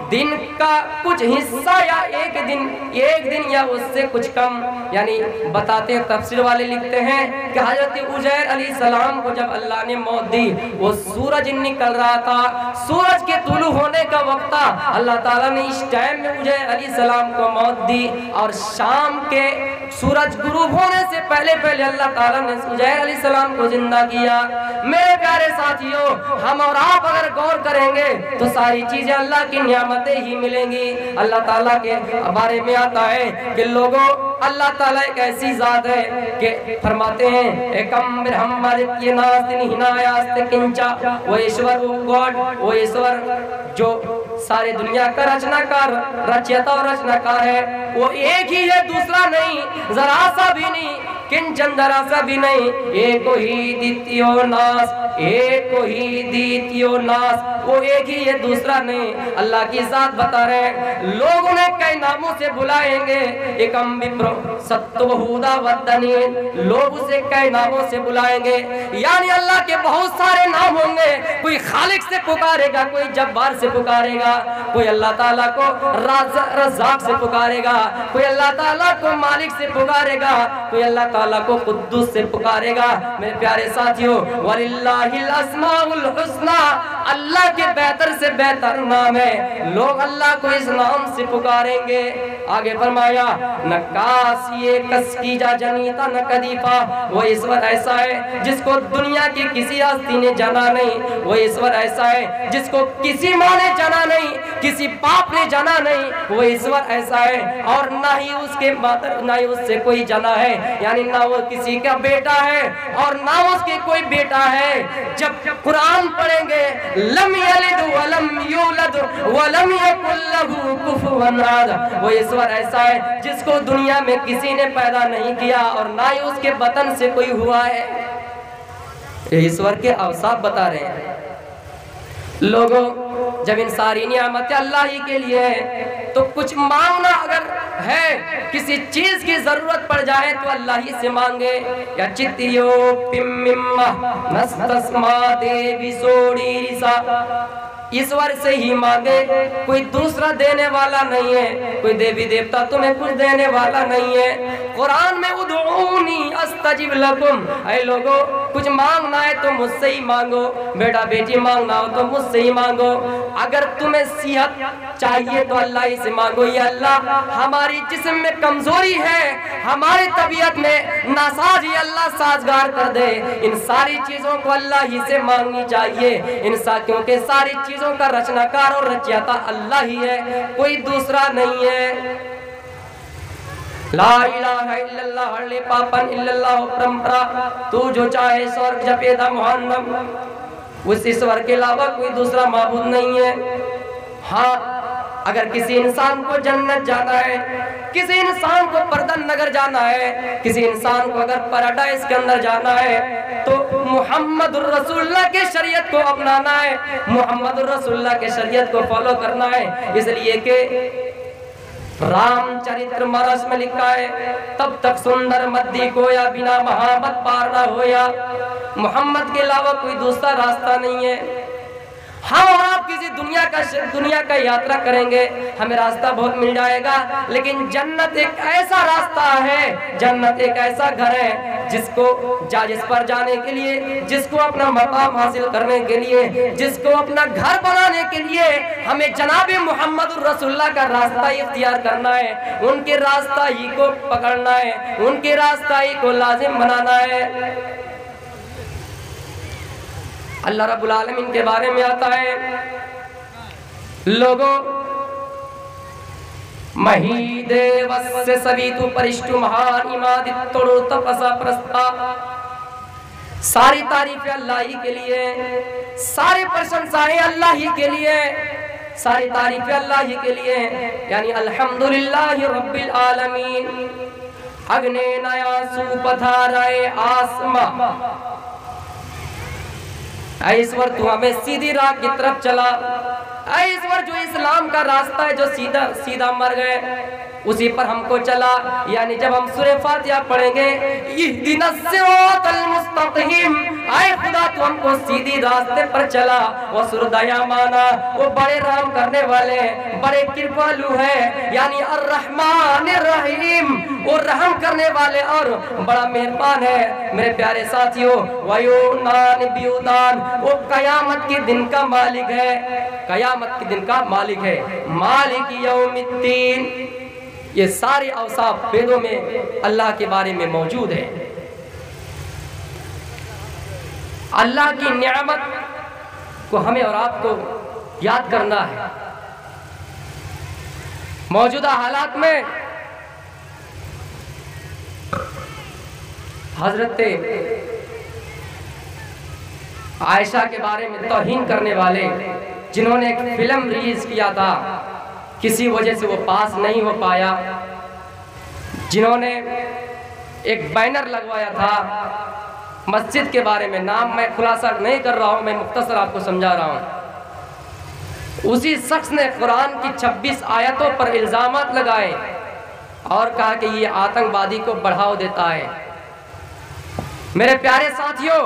दिन का कुछ हिस्सा या एक दिन या उससे कुछ कम। यानी बताते हैं, तफसीर वाले लिखते हैं कि हजरत उज़ैर अलैहिस्सलाम को जब अल्लाह ने मौत दी, वो सूरज निकल रहा था, सूरज के तुलू होने का वक्त था, अल्लाह ताला ने इस टाइम में उज़ैर अलैहिस्सलाम को मौत दी, और शाम के सूरज गुरूब होने से पहले अल्लाह ताला ने उज़ैर अलैहिस्सलाम को जिंदा किया। मेरे प्यारे साथियों, हम और आप अगर गौर करेंगे तो सारी चीजें अल्लाह की नियामतें ही मिलेंगी। अल्लाह ताला के बारे में आता है कि लोगों, अल्लाह ताला एक ऐसी जात है कि फरमाते हैं वो ईश्वर, वो गॉड, वो ईश्वर जो सारे दुनिया का रचनाकार, रचयिता और रचनाकार है, वो एक ही है, दूसरा नहीं, जरा सा भी नहीं, किंचन जरा सा भी नहीं। एको ही द्वितीयो नास, एको ही द्वितीयो नास, वो एक ही है, दूसरा नहीं। अल्लाह की जात बता रहे हैं, लोग उन्हें कई नामों से बुलाएंगे, एकम विप्रो सत्तवहुदा वद्दनी, लोग उसे कई नामों से बुलाएंगे। यानी अल्लाह के बहुत सारे नाम होंगे, कोई खालिक से पुकारेगा, कोई जब्बार से पुकारेगा, कोई अल्लाह ताला को रज़्ज़ाक से पुकारेगा, कोई अल्लाह ताला को मालिक से पुकारेगा, कोई अल्लाह ताला को कुद्दूस से पुकारेगा। मेरे प्यारे साथियों, वलिल्लाहिल अस्माउल हुस्ना, अल्लाह के बेहतर से बेहतर नाम है, लोग अल्लाह को इस नाम से पुकारेंगे। आगे फरमाया नकासिए कसकीजा जनीता न कदीफा, वो ईश्वर ऐसा है जिसको दुनिया की किसी हस्ती ने जाना नहीं, वो ईश्वर ऐसा है जिसको किसी माँ ने जाना नहीं, किसी पाप ने जाना नहीं, वो ईश्वर ऐसा है, और ना ही उसके माता ना ही उससे कोई जाना है, यानी ना वो किसी का बेटा है और ना उसके कोई बेटा है। जब कुरान पढ़ेंगे लम यलिद वलम यूलद वलम यकुल लहू कुफुवन अहद, वो ईश्वर ऐसा है जिसको दुनिया में किसी ने पैदा नहीं किया और ना ही उसके बतन से कोई हुआ है। ये ईश्वर के अवसाफ बता रहे हैं। लोगों, जब इन सारी नियामतें अल्लाह ही के लिए है, तो कुछ मांगना अगर है, किसी चीज की जरूरत पड़ जाए तो अल्लाह ही से मांगे। या चितियो पिम्मिम्मा नस्तस्मा देवी सोड़ी रिसा, ईश्वर से ही मांगे, कोई दूसरा देने वाला नहीं है, कोई देवी देवता तुम्हें कुछ देने वाला नहीं है। कुरान में उदऊनी अस्तजिब लकुम, ऐ लोगों, कुछ मांगना है तो मुझसे ही मांगो, बेटा बेटी मांगना हो तो मुझसे ही मांगो। अगर तुम्हें सेहत चाहिए तो अल्लाह ही से मांगो। ये अल्लाह, हमारी जिस्म में कमजोरी है, हमारी तबीयत में नासाज, ये अल्लाह साजगार कर दे। इन सारी चीजों को अल्लाह ही से मांगनी चाहिए। इन क्योंकि सारी चीजों का रचनाकार और रचयिता अल्लाह ही है, कोई दूसरा नहीं है। ला इलाहा इल्लल्लाह हल्ले पापन इल्लल्लाह परंपरा, तू जो चाहे स्वर्ग जपेदा मुहन्नम। उस ईश्वर के अलावा कोई दूसरा माबूद नहीं है। हाँ, अगर किसी इंसान को जन्नत जाना है, किसी इंसान को पर्दन नगर जाना है, किसी इंसान को अगर पैराडाइज के अंदर जाना है, तो मुहम्मद रसूलुल्लाह के शरीयत को अपनाना है, मुहम्मद रसूलुल्लाह के शरीयत को फॉलो करना है। इसलिए कि रामचरित्र मानस में लिखा है, तब तक सुंदर मद्दी को या बिना महाबत पार ना हो, या मोहम्मद के अलावा कोई दूसरा रास्ता नहीं है। हाँ, आप किसी दुनिया का यात्रा करेंगे, हमें रास्ता बहुत मिल जाएगा, लेकिन जन्नत एक ऐसा रास्ता है, जन्नत एक ऐसा घर है जिस पर जाने के लिए, जिसको अपना मकाम हासिल करने के लिए, जिसको अपना घर बनाने के लिए हमें जनाबे मोहम्मद रसूलुल्लाह का रास्ता इख्तियार करना है, उनके रास्ता ही को पकड़ना है, उनके रास्ता ही को लाजिम बनाना है। अल्लाह रब्बुल आलमीन के बारे में आता है, लोगों महीदे वस्से सभी तू परिष्टु महान इमादित्तोड़ो तपसा प्रस्ता। सारी तारीफें अल्लाह ही के लिए, सारी प्रशंसाएं अल्लाह ही के लिए, सारी तारीफें अल्लाह ही के लिए, यानी अल्हम्दुलिल्लाहि रब्बिल आलमीन। अग्ने नया सुपथाराए आसमा, ईश्वर तू हमें सीधी राह की तरफ चला। ईश्वर जो इस्लाम का रास्ता है, जो सीधा सीधा मर गए, उसी पर हमको चला। यानी जब हम सूरह फातिहा पढ़ेंगे, इहदिनस सिरातल मुस्तकीम, आए खुदा तू हमको सीधी रास्ते पर चला। वो सुरदया माना, वो बड़े रहम करने वाले, बड़े कृपालु है, यानी अर्रहमानिर रहीम, वो रहम करने वाले और बड़ा मेहरबान है। मेरे प्यारे साथियों, वयुनान बियुदान, वो कयामत के दिन का मालिक है, कयामत के दिन का मालिक है, मालिक यौमिद्दीन। ये सारे औसाफ वेदों में अल्लाह के बारे में मौजूद है। अल्लाह की नियामत को हमें और आपको याद करना है। मौजूदा हालात में हजरत आयशा के बारे में तौहीन करने वाले, जिन्होंने एक फिल्म रिलीज किया था, किसी वजह से वो पास नहीं हो पाया, जिन्होंने एक बैनर लगवाया था मस्जिद के बारे में, नाम मैं खुलासा नहीं कर रहा हूं, मैं मुख्तसर आपको समझा रहा हूं। उसी शख्स ने कुरान की 26 आयतों पर इल्जामात लगाए और कहा कि ये आतंकवादी को बढ़ावा देता है। मेरे प्यारे साथियों,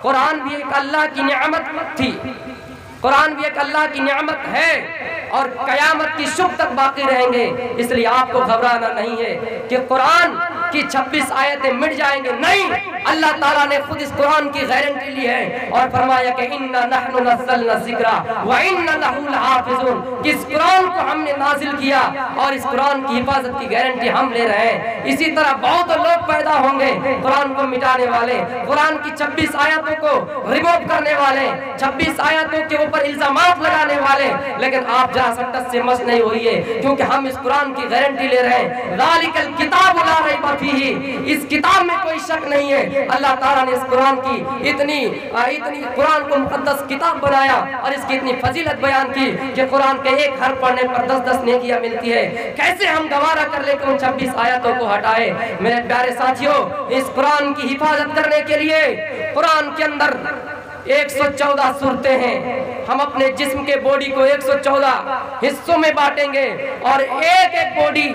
कुरान भी एक अल्लाह की नियामत थी, कुरान भी एक अल्लाह की नियामत है और कयामत की शुभ तक बाकी रहेंगे। इसलिए आपको घबराना नहीं है कि कुरान की 26 आयतें मिट जाएंगे, नहीं, अल्लाह ताला ने खुद इस कुरान की गारंटी ली है और फरमाया कि इन्ना नहनु नज़्ज़लना ज़िक्रा व इन्ना लहु लहाफ़िज़ून, कि इस कुरान को हमने नाजिल किया और इस कुरान की हिफाजत की गारंटी हम ले रहे हैं। इसी तरह बहुत लोग पैदा होंगे कुरान को मिटाने वाले, कुरान की 26 आयतों को रिमूव करने वाले, 26 आयतों के ऊपर इल्जामात लगाने वाले, लेकिन आप जरा सख्त से मस नहीं होइए, क्योंकि हम इस कुरान की गारंटी ले रहे हैं। ज़ालिकल किताबु ला रैब फीही, इस किताब में कोई शक नहीं है। अल्लाह ताला ने इस कुरान की इतनी कुरान को मुकद्दस किताब बनाया और इसकी इतनी फजीलत बयान की कि कुरान के एक हर्फ पढ़ने पर 10-10 नेकियां मिलती है। कैसे हम गवारा कर लेकर उन 26 आयतों को हटाए? मेरे प्यारे साथियों, इस कुरान की हिफाजत करने के लिए कुरान के अंदर 114 सूरतें हैं। हम अपने जिस्म के बॉडी को 114 हिस्सों में बांटेंगे और एक एक बॉडी,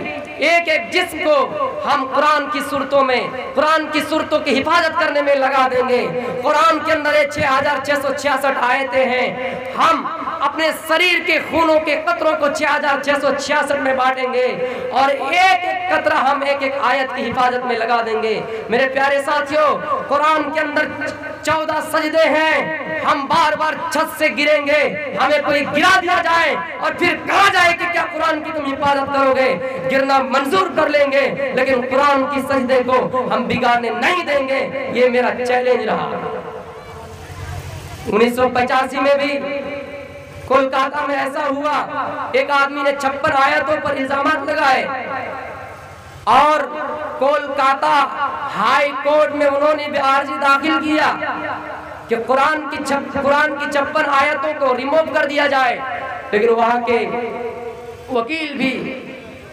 एक एक जिस्म को हम कुरान की सूरतों में, कुरान की सूरतों की हिफाजत करने में लगा देंगे। कुरान के अंदर 6666 आयतें हैं। हम अपने शरीर के खूनों के कतरों को 6666 में बांटेंगे और एक एक कतरा हम एक एक आयत की हिफाजत में लगा देंगे। मेरे प्यारे साथियों, कुरान के अंदर 14 सजदे हैं। हम बार बार छत से गिरेंगे, हमें कोई गिरा दिया जाए और फिर कहा जाए कि क्या कुरान की तुम हिफाजत करोगे, गिरना मंजूर कर लेंगे, लेकिन कुरान की सजदे को हम बिगाड़ने नहीं देंगे। ये मेरा चैलेंज रहा। 1985 में भी कोलकाता में ऐसा हुआ, एक आदमी ने 56 आयतों पर इल्जामात लगाए और कोलकाता हाई कोर्ट में उन्होंने भी अर्जी दाखिल किया कि कुरान की 56 आयतों को रिमूव कर दिया जाए। लेकिन वहां के वकील भी,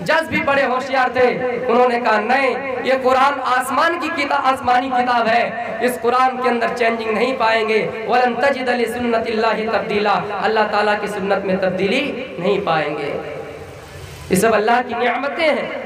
जज भी बड़े होशियार थे। उन्होंने कहा नहीं, ये कुरान आसमानी किताब है, इस कुरान के अंदर चेंजिंग नहीं पाएंगे। वलन तजिद लि सुन्नतिल्लाहि तब्दीला, अल्लाह ताला की सुन्नत में तब्दीली नहीं पाएंगे। ये सब अल्लाह की नियामतें हैं।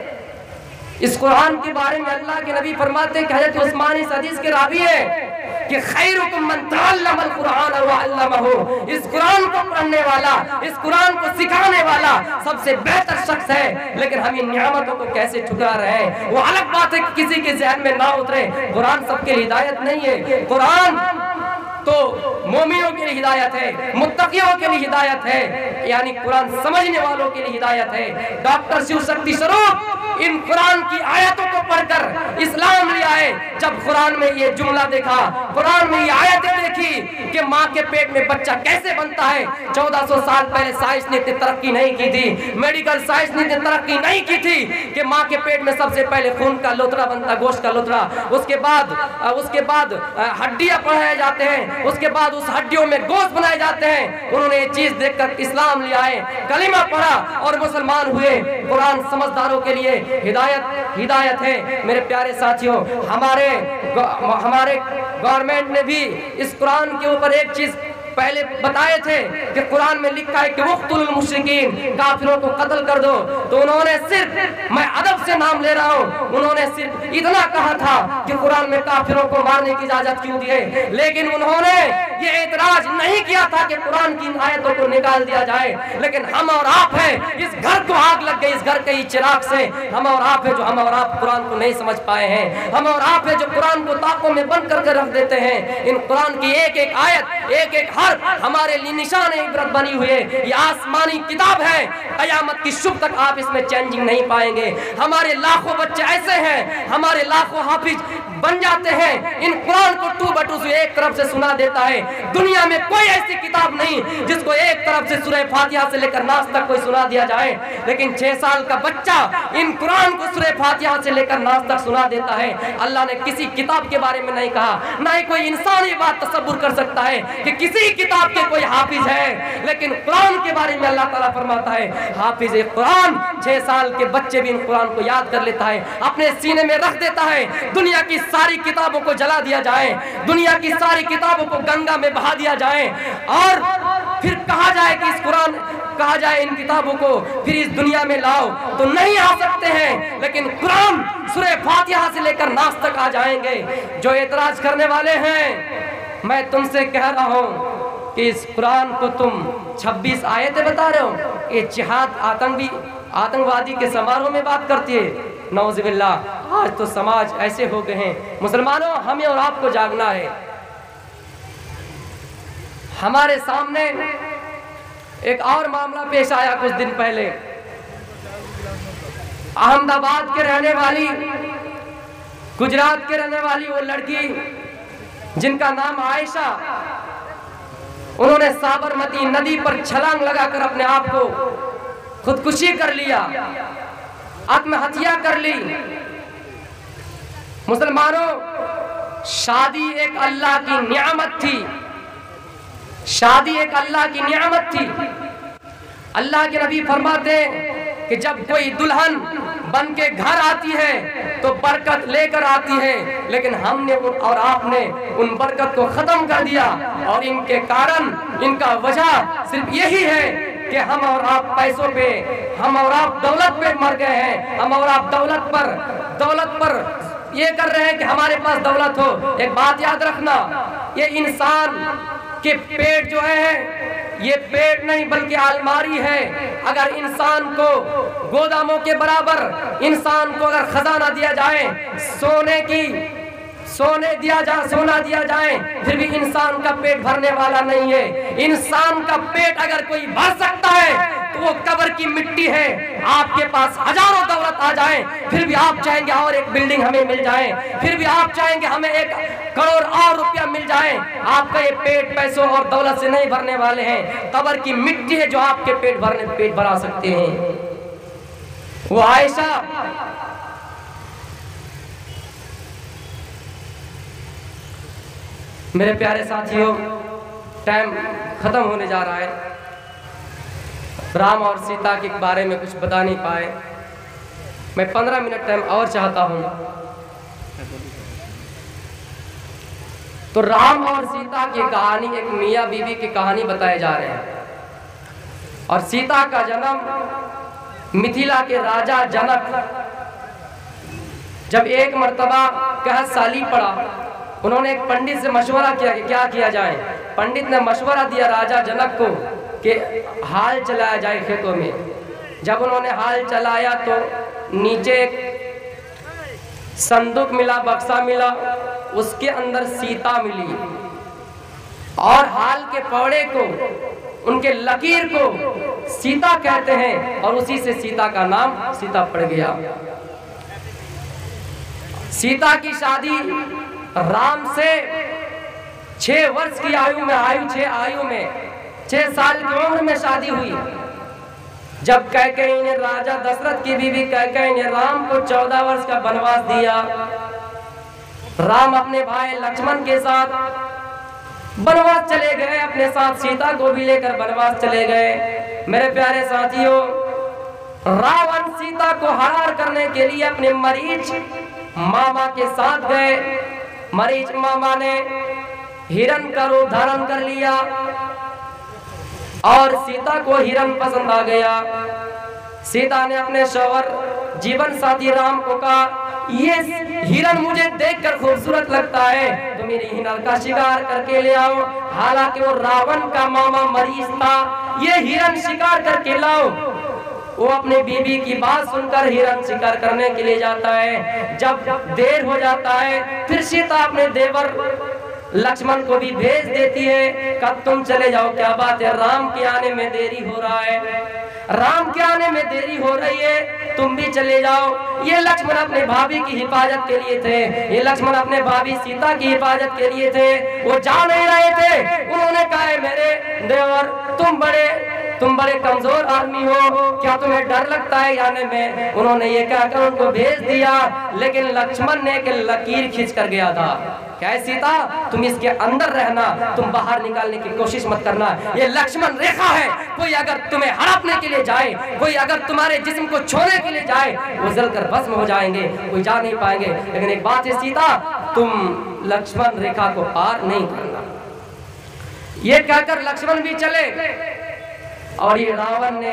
इस कुरान के बारे में अल्लाह के नबी फरमाते हैं कि हज़रत उस्मान इस हदीस के रावी है कि खैरुकुम मन तअल्लमल कुरान व अल्लमहु, इस कुरान को पढ़ने वाला, इस कुरान को सिखाने वाला सबसे बेहतर शख्स है। लेकिन हम इन नियामतों को कैसे ठुकरा रहे हैं। वो अलग बात है कि किसी के ज़हन में ना उतरे, कुरान सबके लिए हिदायत नहीं है। कुरान तो मोमिनों के लिए हिदायत है, मुत्तकियों के लिए हिदायत है, यानी कुरान समझने वालों के लिए हिदायत है। डॉक्टर शिव शक्ति स्वरूप इन कुरान की आयतों को पढ़कर इस्लाम ले आए। जब कुरान में ये जुमला देखा, कुरान में ये आयतें देखी कि माँ के पेट में बच्चा कैसे बनता है। 1400 साल पहले साइंस ने इतनी तरक्की नहीं की थी, मेडिकल साइंस ने इतनी तरक्की नहीं की थी कि माँ के पेट में सबसे पहले खून का लोथड़ा बनता, गोश्त का लोथड़ा, उसके बाद हड्डियां पढ़ाए जाते हैं, उसके बाद उस हड्डियों में गोश्त बनाए जाते हैं। उन्होंने ये चीज देखकर इस्लाम ले आए, कलिमा पढ़ा और मुसलमान हुए। कुरान समझदारों के लिए हिदायत है। मेरे प्यारे साथियों, हमारे गवर्नमेंट ने भी इस कुरान के ऊपर एक चीज पहले बताए थे कि कुरान में लिखा है कि वक़्तुल मुशरिकीन, काफिरों को कत्ल कर दो। तो उन्होंने सिर्फ, मैं अदब से नाम ले रहा हूँ, उन्होंने सिर्फ इतना कहा था कि कुरान में काफिरों को मारने की इजाजत क्यों दी है। लेकिन उन्होंने ये एतराज नहीं किया था कि कुरान की आयतों को निकाल दिया जाए। लेकिन हम और आप हैं, इस घर को आग लग गई, इस घर के चिराग से। हम और आप है जो हम और आप कुरान को नहीं समझ पाए हैं। हम और आप है जो कुरान को ताकों में बंद करके रख देते हैं। इन कुरान की एक एक आयत, एक एक हर्फ हमारे लिए निशान इबरत बनी हुई है। ये आसमानी किताब है, कयामत की शुभ तक आप इसमें चेंजिंग नहीं पाएंगे। हमारे लाखों बच्चे ऐसे हैं, हमारे लाखों हाफिज बन जाते हैं। इन कुरान को टू बटू से एक तरफ से सुना देता है। दुनिया में कोई ऐसी किताब नहीं जिसको एक तरफ से सूरह फातिहा से लेकर नास तक कोई सुना दिया जाए। लेकिन 6 साल का बच्चा इन कुरान को सूरह फातिहा से लेकर नास तक सुना देता है। अल्लाह ने किसी किताब के बारे में नहीं कहा, ना ही कोई इंसान ये बात तसव्वुर कर सकता है कि किसी किताब के कोई हाफिज है। लेकिन कुरान के बारे में अल्लाह ताला फरमाता है, हाफिज कुरान 6 साल के बच्चे भी इन कुरान को याद कर लेता है, अपने सीने में रख देता है। दुनिया की सारी किताबों को जला दिया जाए, दुनिया की सारी किताबों को गंगा में बहा दिया जाए और फिर कहा जाए कि इस कुरान, कहा जाए इन किताबों को फिर इस दुनिया में लाओ, तो नहीं आ सकते हैं। लेकिन कुरान सूरह फातिहा से लेकर नास तक आ जाएंगे। जो एतराज करने वाले हैं, मैं तुमसे कह रहा हूं कि इस कुरान को तुम 26 आयतें बता रहे हो, ये जिहाद आतंकवादी के समारोह में बात करती है। नौज़ुबिल्लाह, आज तो समाज ऐसे हो गए हैं। मुसलमानों, हमें और आपको जागना है। हमारे सामने एक और मामला पेश आया कुछ दिन पहले। अहमदाबाद के रहने वाली, गुजरात के रहने वाली वो लड़की जिनका नाम आयशा, उन्होंने साबरमती नदी पर छलांग लगाकर अपने आप को खुदकुशी कर लिया, आत्महत्या कर ली। मुसलमानों, शादी एक अल्लाह की नियामत थी, शादी एक अल्लाह की नियामत थी। अल्लाह के नबी फरमाते कि जब कोई दुल्हन बन के घर आती है तो बरकत लेकर आती है, लेकिन हमने और आपने उन बरकत को खत्म कर दिया। और इनके कारण, इनका वजह सिर्फ यही है कि हम और आप पैसों पे, हम और आप दौलत पे मर गए हैं। हम और आप दौलत पर ये कर रहे हैं कि हमारे पास दौलत हो। एक बात याद रखना, ये इंसान के पेट जो है, ये पेट नहीं बल्कि अलमारी है। अगर इंसान को गोदामों के बराबर, इंसान को अगर खजाना दिया जाए, सोना दिया जाए, फिर भी इंसान का पेट भरने वाला नहीं है। इंसान का पेट अगर कोई भर सकता है तो वो कब्र की मिट्टी है। आपके पास हजारों दौलत आ जाए, फिर भी आप चाहेंगे और एक बिल्डिंग हमें मिल जाए, फिर भी आप चाहेंगे हमें 1 करोड़ और रुपया मिल जाए। आपका ये पेट पैसों और दौलत से नहीं भरने वाले हैं। कब्र की मिट्टी है जो आपके पेट भरा सकते हैं। वो आयशा मेरे प्यारे साथियों, टाइम ख़त्म होने जा रहा है। राम और सीता के बारे में कुछ बता नहीं पाए। मैं 15 मिनट टाइम और चाहता हूँ। तो राम और सीता की कहानी एक मियाँ बीवी की कहानी बताए जा रहे हैं। और सीता का जन्म मिथिला के राजा जनक जब एक मर्तबा कह साली पड़ा, उन्होंने एक पंडित से मशवरा किया कि क्या किया जाए। पंडित ने मशवरा दिया राजा जनक को कि हाल चलाया जाए खेतों में। जब उन्होंने हाल चलाया तो नीचे एक संदूक मिला, बक्सा मिला, उसके अंदर सीता मिली और हाल के पौड़े को, उनके लकीर को सीता कहते हैं और उसी से सीता का नाम सीता पड़ गया। सीता की शादी राम से 6 वर्ष की आयु में 6 साल की उम्र में शादी हुई। जब कैकेयी ने, राजा दशरथ की बीवी कैकेयी ने राम को 14 वर्ष का वनवास दिया। राम अपने भाई लक्ष्मण के साथ वनवास चले गए, अपने साथ सीता को भी लेकर वनवास चले गए। मेरे प्यारे साथियों, रावण सीता को हरार करने के लिए अपने मरीच मामा के साथ गए। मरीच मामा ने हिरण का रूप धारण कर लिया और सीता को हिरण पसंद आ गया। सीता ने अपने शौहर जीवन साथी राम को कहा, ये हिरण मुझे देखकर खूबसूरत लगता है, तो मेरी हिरण का शिकार करके ले आओ। हालांकि वो रावण का मामा मरीच था। ये हिरण शिकार करके लाओ। वो अपने बीबी की बात सुनकर हिरण शिकार करने के लिए जाता है। जब देर हो जाता है, फिर सीता अपने देवर लक्ष्मण को भी भेज देती है। कब तुम चले जाओ, क्या बात है, राम के आने में देरी हो रहा है, राम के आने में देरी हो रही है, तुम भी चले जाओ। ये लक्ष्मण अपने भाभी की हिफाजत के लिए थे, ये लक्ष्मण अपने भाभी सीता की हिफाजत के लिए थे। वो जा नहीं रहे थे। उन्होंने कहा, मेरे देवर तुम बड़े कमजोर आदमी हो, क्या तुम्हें डर लगता है जाने में? उन्होंने ये कहकर उनको भेज दिया। लेकिन लक्ष्मण ने एक लकीर खींच कर गया था। क्या है, सीता तुम इसके अंदर रहना, तुम बाहर निकालने की कोशिश मत करना। ये लक्ष्मण रेखा है। कोई अगर तुम्हें हड़पने के लिए जाए, कोई अगर तुम्हारे जिस्म को छोड़ने के लिए जाए, वो जलकर भस्म हो जाएंगे, कोई जा नहीं पाएंगे। लेकिन एक बात है सीता, तुम लक्ष्मण रेखा को पार नहीं करना। ये कहकर लक्ष्मण भी चले और ये रावण ने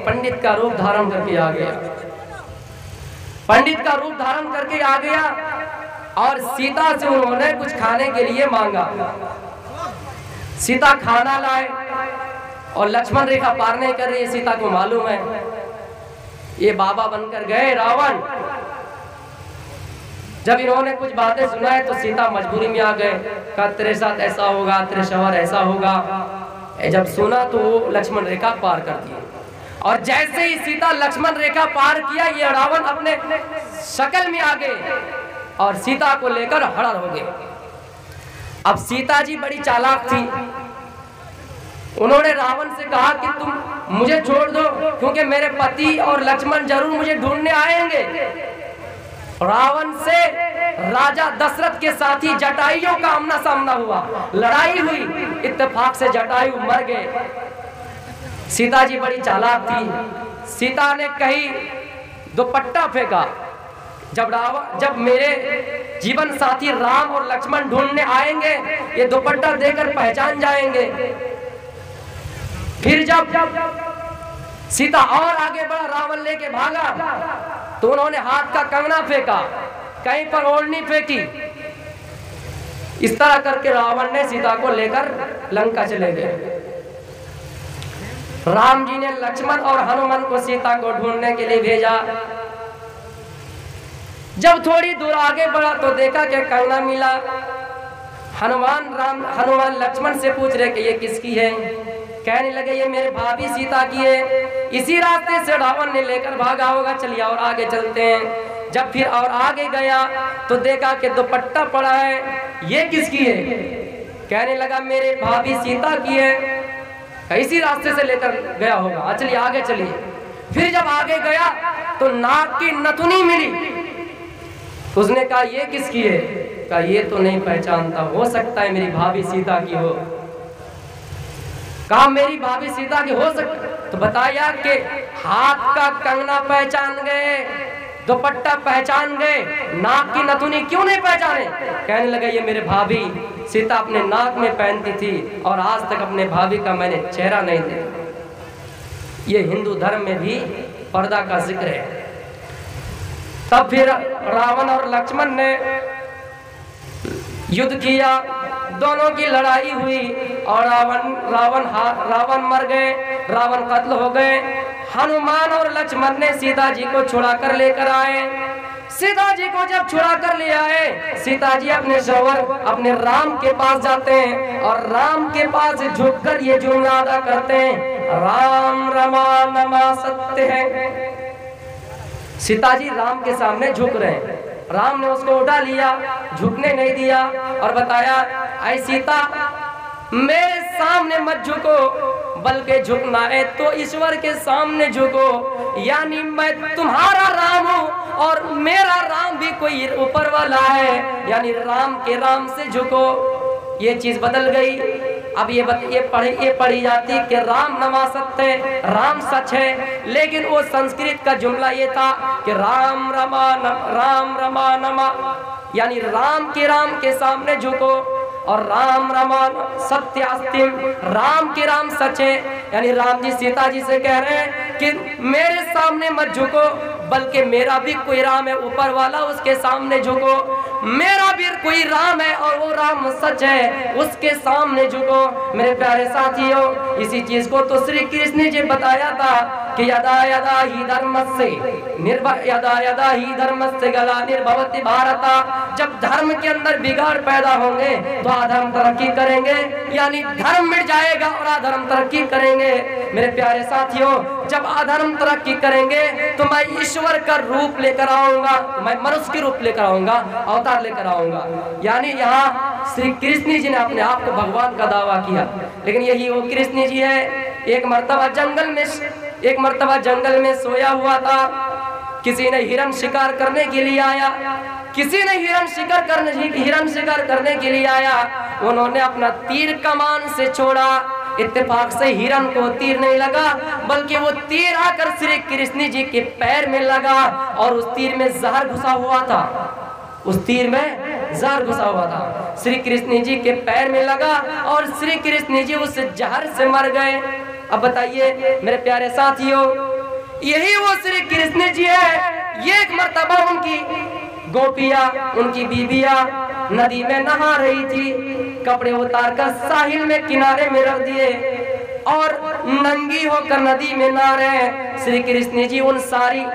पंडित का रूप धारण करके आ गया। पंडित का रूप धारण करके आ गया और सीता से उन्होंने कुछ खाने के लिए मांगा। सीता खाना लाए और लक्ष्मण रेखा पार नहीं कर रही है। सीता को मालूम है ये बाबा बनकर गए रावण। जब इन्होंने कुछ बातें सुनाए तो सीता मजबूरी में आ गए। कहा, तेरे साथ ऐसा होगा, तेरे शौहर ऐसा होगा। जब सुना तो वो लक्ष्मण रेखा पार कर दी। और जैसे ही सीता लक्ष्मण रेखा पार किया, ये रावण अपने शक्ल में आ गए और सीता को लेकर हड़र हो गए। अब सीता जी बड़ी चालाक थी। उन्होंने रावण से कहा कि तुम मुझे छोड़ दो, क्योंकि मेरे पति और लक्ष्मण जरूर मुझे ढूंढने आएंगे। रावण से राजा दशरथ के साथी जटायु का आमना सामना हुआ, लड़ाई हुई। इत्तेफाक से जटायु मर गए। सीता जी बड़ी चालाक थी। सीता ने कहीं दुपट्टा फेंका। जब मेरे जीवन साथी राम और लक्ष्मण ढूंढने आएंगे, ये दुपट्टा देकर पहचान जाएंगे। फिर जब सीता और आगे बढ़ा, रावण लेके भागा, तो उन्होंने हाथ का कंगना फेंका, कहीं पर ओढ़नी फेंकी। इस तरह करके रावण ने सीता को लेकर लंका चले गए। राम जी ने लक्ष्मण और हनुमान को सीता को ढूंढने के लिए भेजा। जब थोड़ी दूर आगे बढ़ा तो देखा कि कंगना मिला। हनुमान लक्ष्मण से पूछ रहे कि ये किसकी है? कहने लगे, ये मेरे भाभी सीता की है। इसी रास्ते से रावण ने लेकर भागा होगा, चलिए और आगे चलते हैं। जब फिर और आगे गया तो देखा कि दुपट्टा पड़ा है, ये किसकी है? कहने लगा, मेरे भाभी सीता की है। इसी रास्ते से लेकर गया होगा, चलिए आगे चलिए। फिर जब आगे गया तो नाक की नथुनी मिली। उसने कहा, ये किसकी है? कहा ये तो नहीं पहचानता, हो सकता है मेरी भाभी सीता की हो। कहा मेरी भाभी सीता की हो सकता, तो बताया कि हाथ का कंगना पहचान गए, दुपट्टा पहचान गए, नाक की नथुनी क्यों नहीं पहचाने? कहने लगे ये मेरे भाभी सीता अपने नाक में पहनती थी और आज तक अपने भाभी का मैंने चेहरा नहीं देखा। ये हिंदू धर्म में भी पर्दा का जिक्र है। तब फिर रावण और लक्ष्मण ने युद्ध किया, दोनों की लड़ाई हुई और रावण मर गए, रावण कत्ल हो गए। हनुमान और लक्ष्मण ने सीता जी को छुड़ा कर लेकर आए। सीता जी को जब छुड़ा कर ले आए, सीता जी अपने शौहर अपने राम के पास जाते हैं और राम के पास झुककर ये जुमला अदा करते हैं, राम रमा सत्य है। सीता जी राम के सामने झुक रहे हैं, राम ने उसको उठा लिया, झुकने नहीं दिया और बताया ऐ सीता मेरे सामने मत झुको, बल्कि झुकना है तो ईश्वर के सामने झुको। यानी मैं तुम्हारा राम हूँ और मेरा राम भी कोई ऊपर वाला है, यानी राम के राम से झुको। ये चीज बदल गई। अब ये पढ़ी जाती कि राम नमा सत्य, राम सच है, लेकिन वो संस्कृत का जुमला ये था कि राम रमा नमा, यानी राम के सामने झुको और राम रमा सत्यास्तिम, राम के राम सच है। यानी राम जी सीता जी से कह रहे हैं कि मेरे सामने मत झुको, बल्कि मेरा भी कोई राम है ऊपर वाला, उसके सामने झुको। मेरा भी कोई राम है और वो राम सच है, उसके सामने झुको। मेरे प्यारे साथियों, इसी चीज को तो श्री कृष्ण जी बताया था कि यदा यदा ही धर्मस्य गला निर्भवति भारता। जब धर्म के अंदर बिगाड़ पैदा होंगे तो अधर्म तरक्की करेंगे, यानी धर्म मिट जाएगा और अधर्म तरक्की करेंगे। मेरे प्यारे साथियों, जब अधर्म तरक्की करेंगे तो मैं ईश्वर का रूप लेकर आऊंगा, मैं मनुष्य के रूप लेकर आऊंगा, अवतार लेकर आऊंगा। यानी यहाँ श्री कृष्ण जी ने अपने आप को भगवान का दावा किया, लेकिन यही वो कृष्ण जी है। एक मर्तबा जंगल में सोया हुआ था, किसी ने हिरण शिकार करने के लिए आया, हिरण शिकार करने के लिए आया। उन्होंने अपना तीर कमान से छोड़ा, इत्तेफाक से हिरण को तीर नहीं लगा, बल्कि वो तीर आकर श्री कृष्ण जी के पैर में लगा और उस तीर में जहर घुसा हुआ था। श्री कृष्ण जी के पैर में लगा और श्री कृष्ण जी उस जहर से मर गए। अब बताइए मेरे प्यारे साथियों, यही वो श्री कृष्ण जी है। ये एक मर्तबा उनकी गोपियां, उनकी बीबियां नदी में नहा रही थी, कपड़े उतारकर साहिल में किनारे में रख दिए और नंगी होकर नदी में नहा रहे। श्री कृष्ण जी उन सारी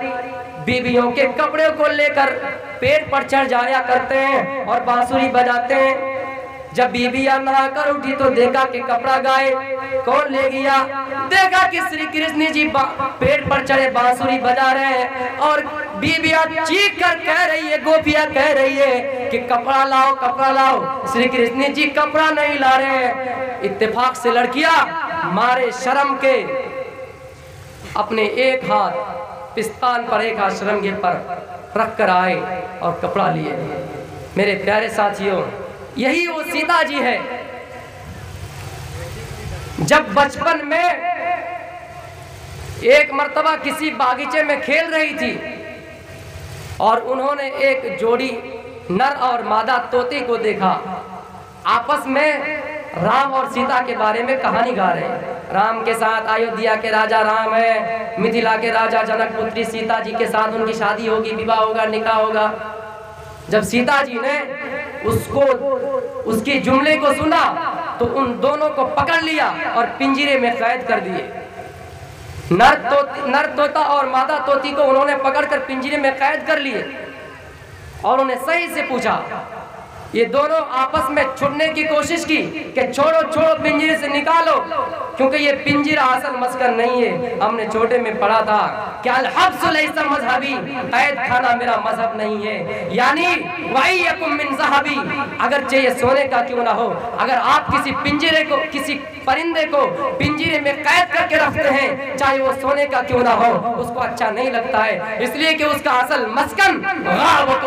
बीबियों के कपड़े को लेकर पेड़ पर चढ़ जाया करते हैं और बांसुरी बजाते हैं। जब बीबियां नहाकर उठी तो देखा कि कपड़ा गायब, कौन ले गया? देखा कि श्री कृष्ण जी पेड़ पर चढ़े बांसुरी बजा रहे हैं और बीबियां चीख कर कह रही है, गोपियां कह रही है कि कपड़ा लाओ, कपड़ा लाओ। श्री कृष्ण जी कपड़ा नहीं ला रहे हैं। इत्तेफाक से लड़कियां मारे शर्म के अपने एक हाथ पिस्तान पर, एक हाथ शर्म पर रख कर आए और कपड़ा लिए। मेरे प्यारे साथियों, यही वो सीता जी है। जब बचपन में एक मर्तबा किसी बागीचे में खेल रही थी और उन्होंने एक जोड़ी नर और मादा तोते को देखा, आपस में राम और सीता के बारे में कहानी गा रहे हैं। राम के साथ अयोध्या के राजा राम है, मिथिला के राजा जनक पुत्री सीता जी के साथ उनकी शादी होगी, विवाह होगा, निकाह होगा। जब सीता जी ने उसके जुमले को सुना तो उन दोनों को पकड़ लिया और पिंजरे में कैद कर दिए। नर तोता और मादा तोती को उन्होंने पकड़कर पिंजरे में कैद कर लिए और उन्हें सही से पूछा। ये दोनों आपस में छुड़ने की कोशिश की कि छोड़ो छोड़ो, पिंजरे से निकालो, क्योंकि ये पिंजरा असल मस्कन नहीं है। हमने छोटे में पढ़ा था क्या हब्सुलैसा मजहबी, कैद खाना मेरा मजहब नहीं है। यानी वही यकुम मिन ज़हबी, अगर चाहिए सोने का क्यों ना हो, अगर आप किसी पिंजरे को, किसी परिंदे को पिंजरे में कैद करके रखते हैं, चाहे वो सोने का क्यों ना हो, उसको अच्छा नहीं लगता है, इसलिए कि उसका असल मस्कन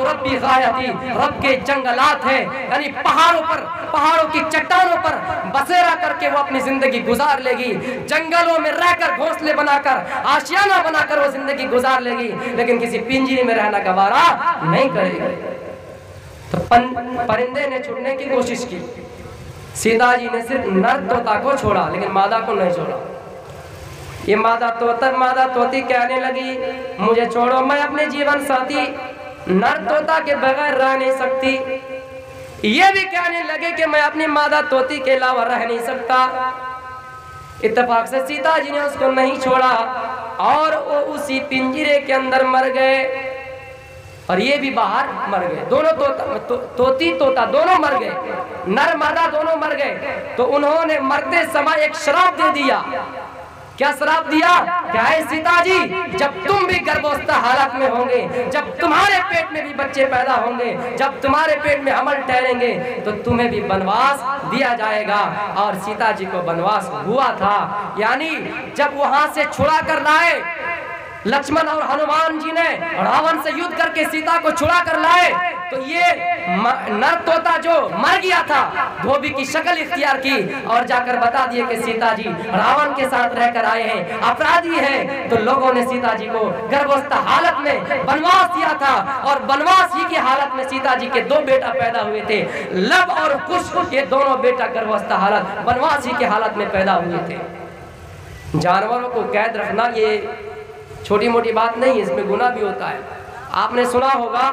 रब्बी गायती, रब के जंगलात है। है, यानी पहाड़ों की चट्टानों पर बसेरा करके वो अपनी जिंदगी गुजार लेगी, जंगलों में रहकर घोंसले बनाकर आशियाना बनाकर वो जिंदगी गुजार लेगी, लेकिन किसी पिंजरे में रहना गवारा नहीं करेगी। तो परिंदे ने छुड़ने की कोशिश की, सीता जी ने सिर्फ नर तोता को छोड़ा लेकिन मादा को नहीं छोड़ा। ये मादा तोती कहने लगी, मुझे छोड़ो, मैं अपने जीवन साथी नर तोता के बगैर रह नहीं सकती। ये भी कहने लगे कि मैं अपनी मादा तोती के अलावा रह नहीं सकता। इत्तेफाक से सीता जी ने उसको नहीं छोड़ा और वो उसी पिंजरे के अंदर मर गए और ये भी बाहर मर गए। दोनों तोती तोता दोनों मर गए, नर मादा दोनों मर गए। तो उन्होंने मरते समय एक श्राप दे दिया। क्या श्राप दिया? क्या है सीता जी, जब तुम भी गर्भावस्था हालत में होंगे, जब तुम्हारे पेट में भी बच्चे पैदा होंगे, जब तुम्हारे पेट में हमल ठहरेंगे तो तुम्हें भी वनवास दिया जाएगा। और सीता जी को वनवास हुआ था, यानी जब वहां से छुड़ा कर लाए लक्ष्मण और हनुमान जी ने रावण से युद्ध करके सीता को छुड़ा कर लाए, तो ये नर तोता जो मर गया था धोबी की शक्ल इख्तियार की और जाकर बता दिए कि सीता जी रावण के साथ रहकर आए हैं, अपराधी हैं। तो लोगों ने सीता जी को गर्भावस्था हालत में वनवास दिया था और वनवास ही की हालत में सीता जी के 2 बेटा पैदा हुए थे, लव और कुश। ये दोनों बेटा गर्भावस्था हालत वनवास ही की हालत में पैदा हुए थे। जानवरों को कैद रखना ये छोटी मोटी बात नहीं है, इसमें गुनाह भी होता है। आपने सुना होगा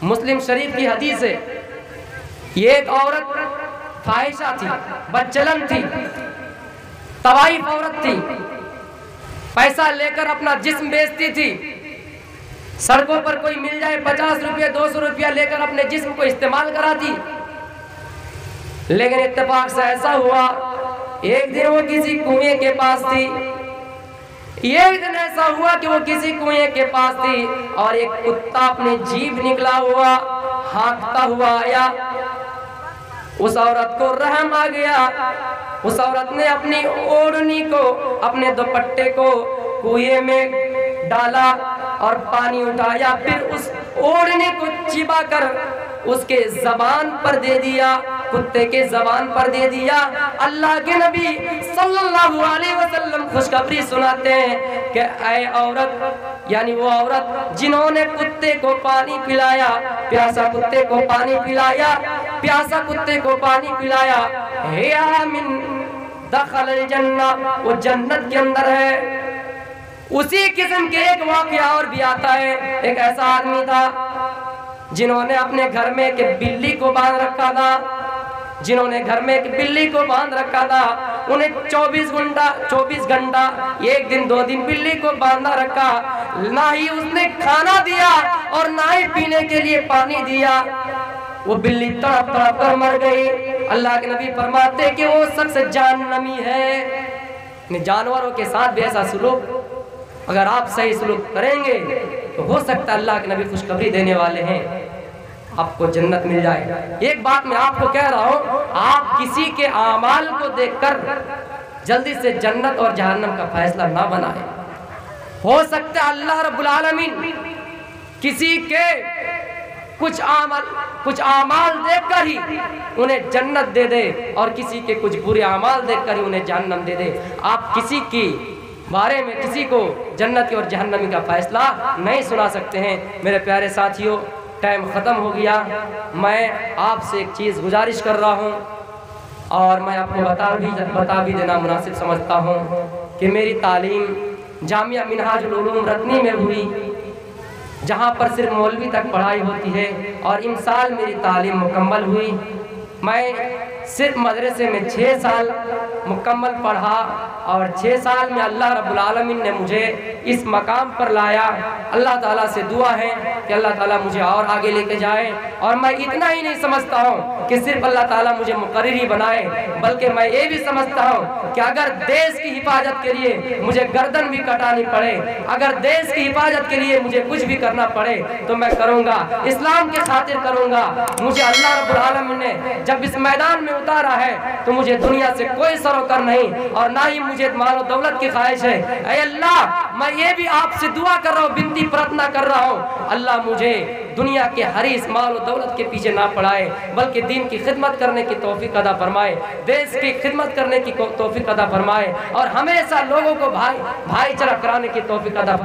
मुस्लिम शरीफ की हदीस है, ये एक औरत फाहिशा थी, बदचलन थी, तवाइफ औरत थी, पैसा लेकर अपना जिस्म बेचती थी। सड़कों पर कोई मिल जाए 50 रुपया 200 रुपया लेकर अपने जिस्म को इस्तेमाल कराती। लेकिन इत्तेफाक से ऐसा हुआ, एक दिन वो किसी कुएं के पास थी। एक दिन ऐसा हुआ कि वो किसी कुएं के पास थी और एक कुत्ता अपने जीभ निकला हुआ हाँकता हुआ आया। उस औरत को रहम आ गया। उस औरत ने अपनी ओढ़नी को, अपने दुपट्टे को कुएं में डाला और पानी उठाया, फिर उस ओढ़नी को चिबाकर उसके जबान पर दे दिया, कुत्ते के जबान पर दे दिया। अल्लाह के नबी सल्लल्लाहु अलैहि वसल्लम खुशखबरी सुनाते हैं कि ऐ औरत, यानी वो औरत जिन्होंने कुत्ते को पानी पिलाया, प्यासा कुत्ते को पानी पिलाया, प्यासा कुत्ते को पानी पिलाया, हिया मिन दखलल जन्नह, वो जन्नत के अंदर है। उसी किस्म के एक वाकया और भी आता है। एक ऐसा आदमी था जिन्होंने अपने घर में एक बिल्ली को बांध रखा था, जिन्होंने घर में एक बिल्ली को बांध रखा था। उन्हें 24 घंटा 1 दिन 2 दिन बिल्ली को बांधा रखा, ना ही उसने खाना दिया और ना ही पीने के लिए पानी दिया। वो बिल्ली तड़प तड़प कर मर गई। अल्लाह के नबी फरमाते कि वो शख्स जहन्नमी है। जानवरों के साथ भी ऐसा सुलूक अगर आप सही सुलूक करेंगे तो हो सकता है अल्लाह के नबी खुशखबरी देने वाले हैं, आपको जन्नत मिल जाए। एक बात मैं आपको कह रहा हूँ, आप किसी के आमाल को देखकर जल्दी से जन्नत और जहन्नम का फैसला ना बनाएं। हो सकता है अल्लाह रब्बुल आलमीन किसी के कुछ आमाल देखकर ही उन्हें जन्नत दे दे और किसी के कुछ बुरे आमाल देखकर ही उन्हें जहन्नम दे दे। आप किसी की बारे में किसी को जन्नती और जहन्नमी का फैसला नहीं सुना सकते हैं। मेरे प्यारे साथियों, टाइम ख़त्म हो गया। मैं आपसे एक चीज़ गुजारिश कर रहा हूँ और मैं आपको बता भी देना मुनासिब समझता हूँ कि मेरी तालीम जामिया मिनहाजुल उलूम रत्नी में हुई, जहाँ पर सिर्फ मौलवी तक पढ़ाई होती है, और इन साल मेरी तालीम मुकम्मल हुई। मैं सिर्फ मदरसे में 6 साल मुकम्मल पढ़ा और 6 साल में अल्लाह रब्बुल आलमीन ने मुझे इस मकाम पर लाया। अल्लाह ताला से दुआ है कि अल्लाह ताला मुझे और आगे लेके जाए। और मैं इतना ही नहीं समझता हूँ कि सिर्फ अल्लाह ताला मुझे मुकर्रिर ही बनाए, बल्कि मैं ये भी समझता हूँ कि अगर देश की हिफाजत के लिए मुझे गर्दन भी कटानी पड़े, अगर देश की हिफाजत के लिए मुझे कुछ भी करना पड़े तो मैं करूँगा, इस्लाम के खातिर करूँगा। मुझे अल्लाह रब्बुल आलमीन ने जब इस मैदान में उतारा है तो मुझे दुनिया से कोई सरोकार नहीं और ना ही मुझे मालो दौलत की ख्वाहिश है। ऐ अल्लाह, मैं ये भी आपसे दुआ कर रहा हूँ, विनती प्रार्थना कर रहा हूँ, अल्लाह मुझे दुनिया के हरीस माल और दौलत के पीछे ना पड़ाए, बल्कि दीन की खिदमत करने की तौफीक अदा फरमाए, देश की खिदमत करने की तौफीक अदा फरमाए और हमेशा लोगों को भाईचारा कराने की तौफीक अदा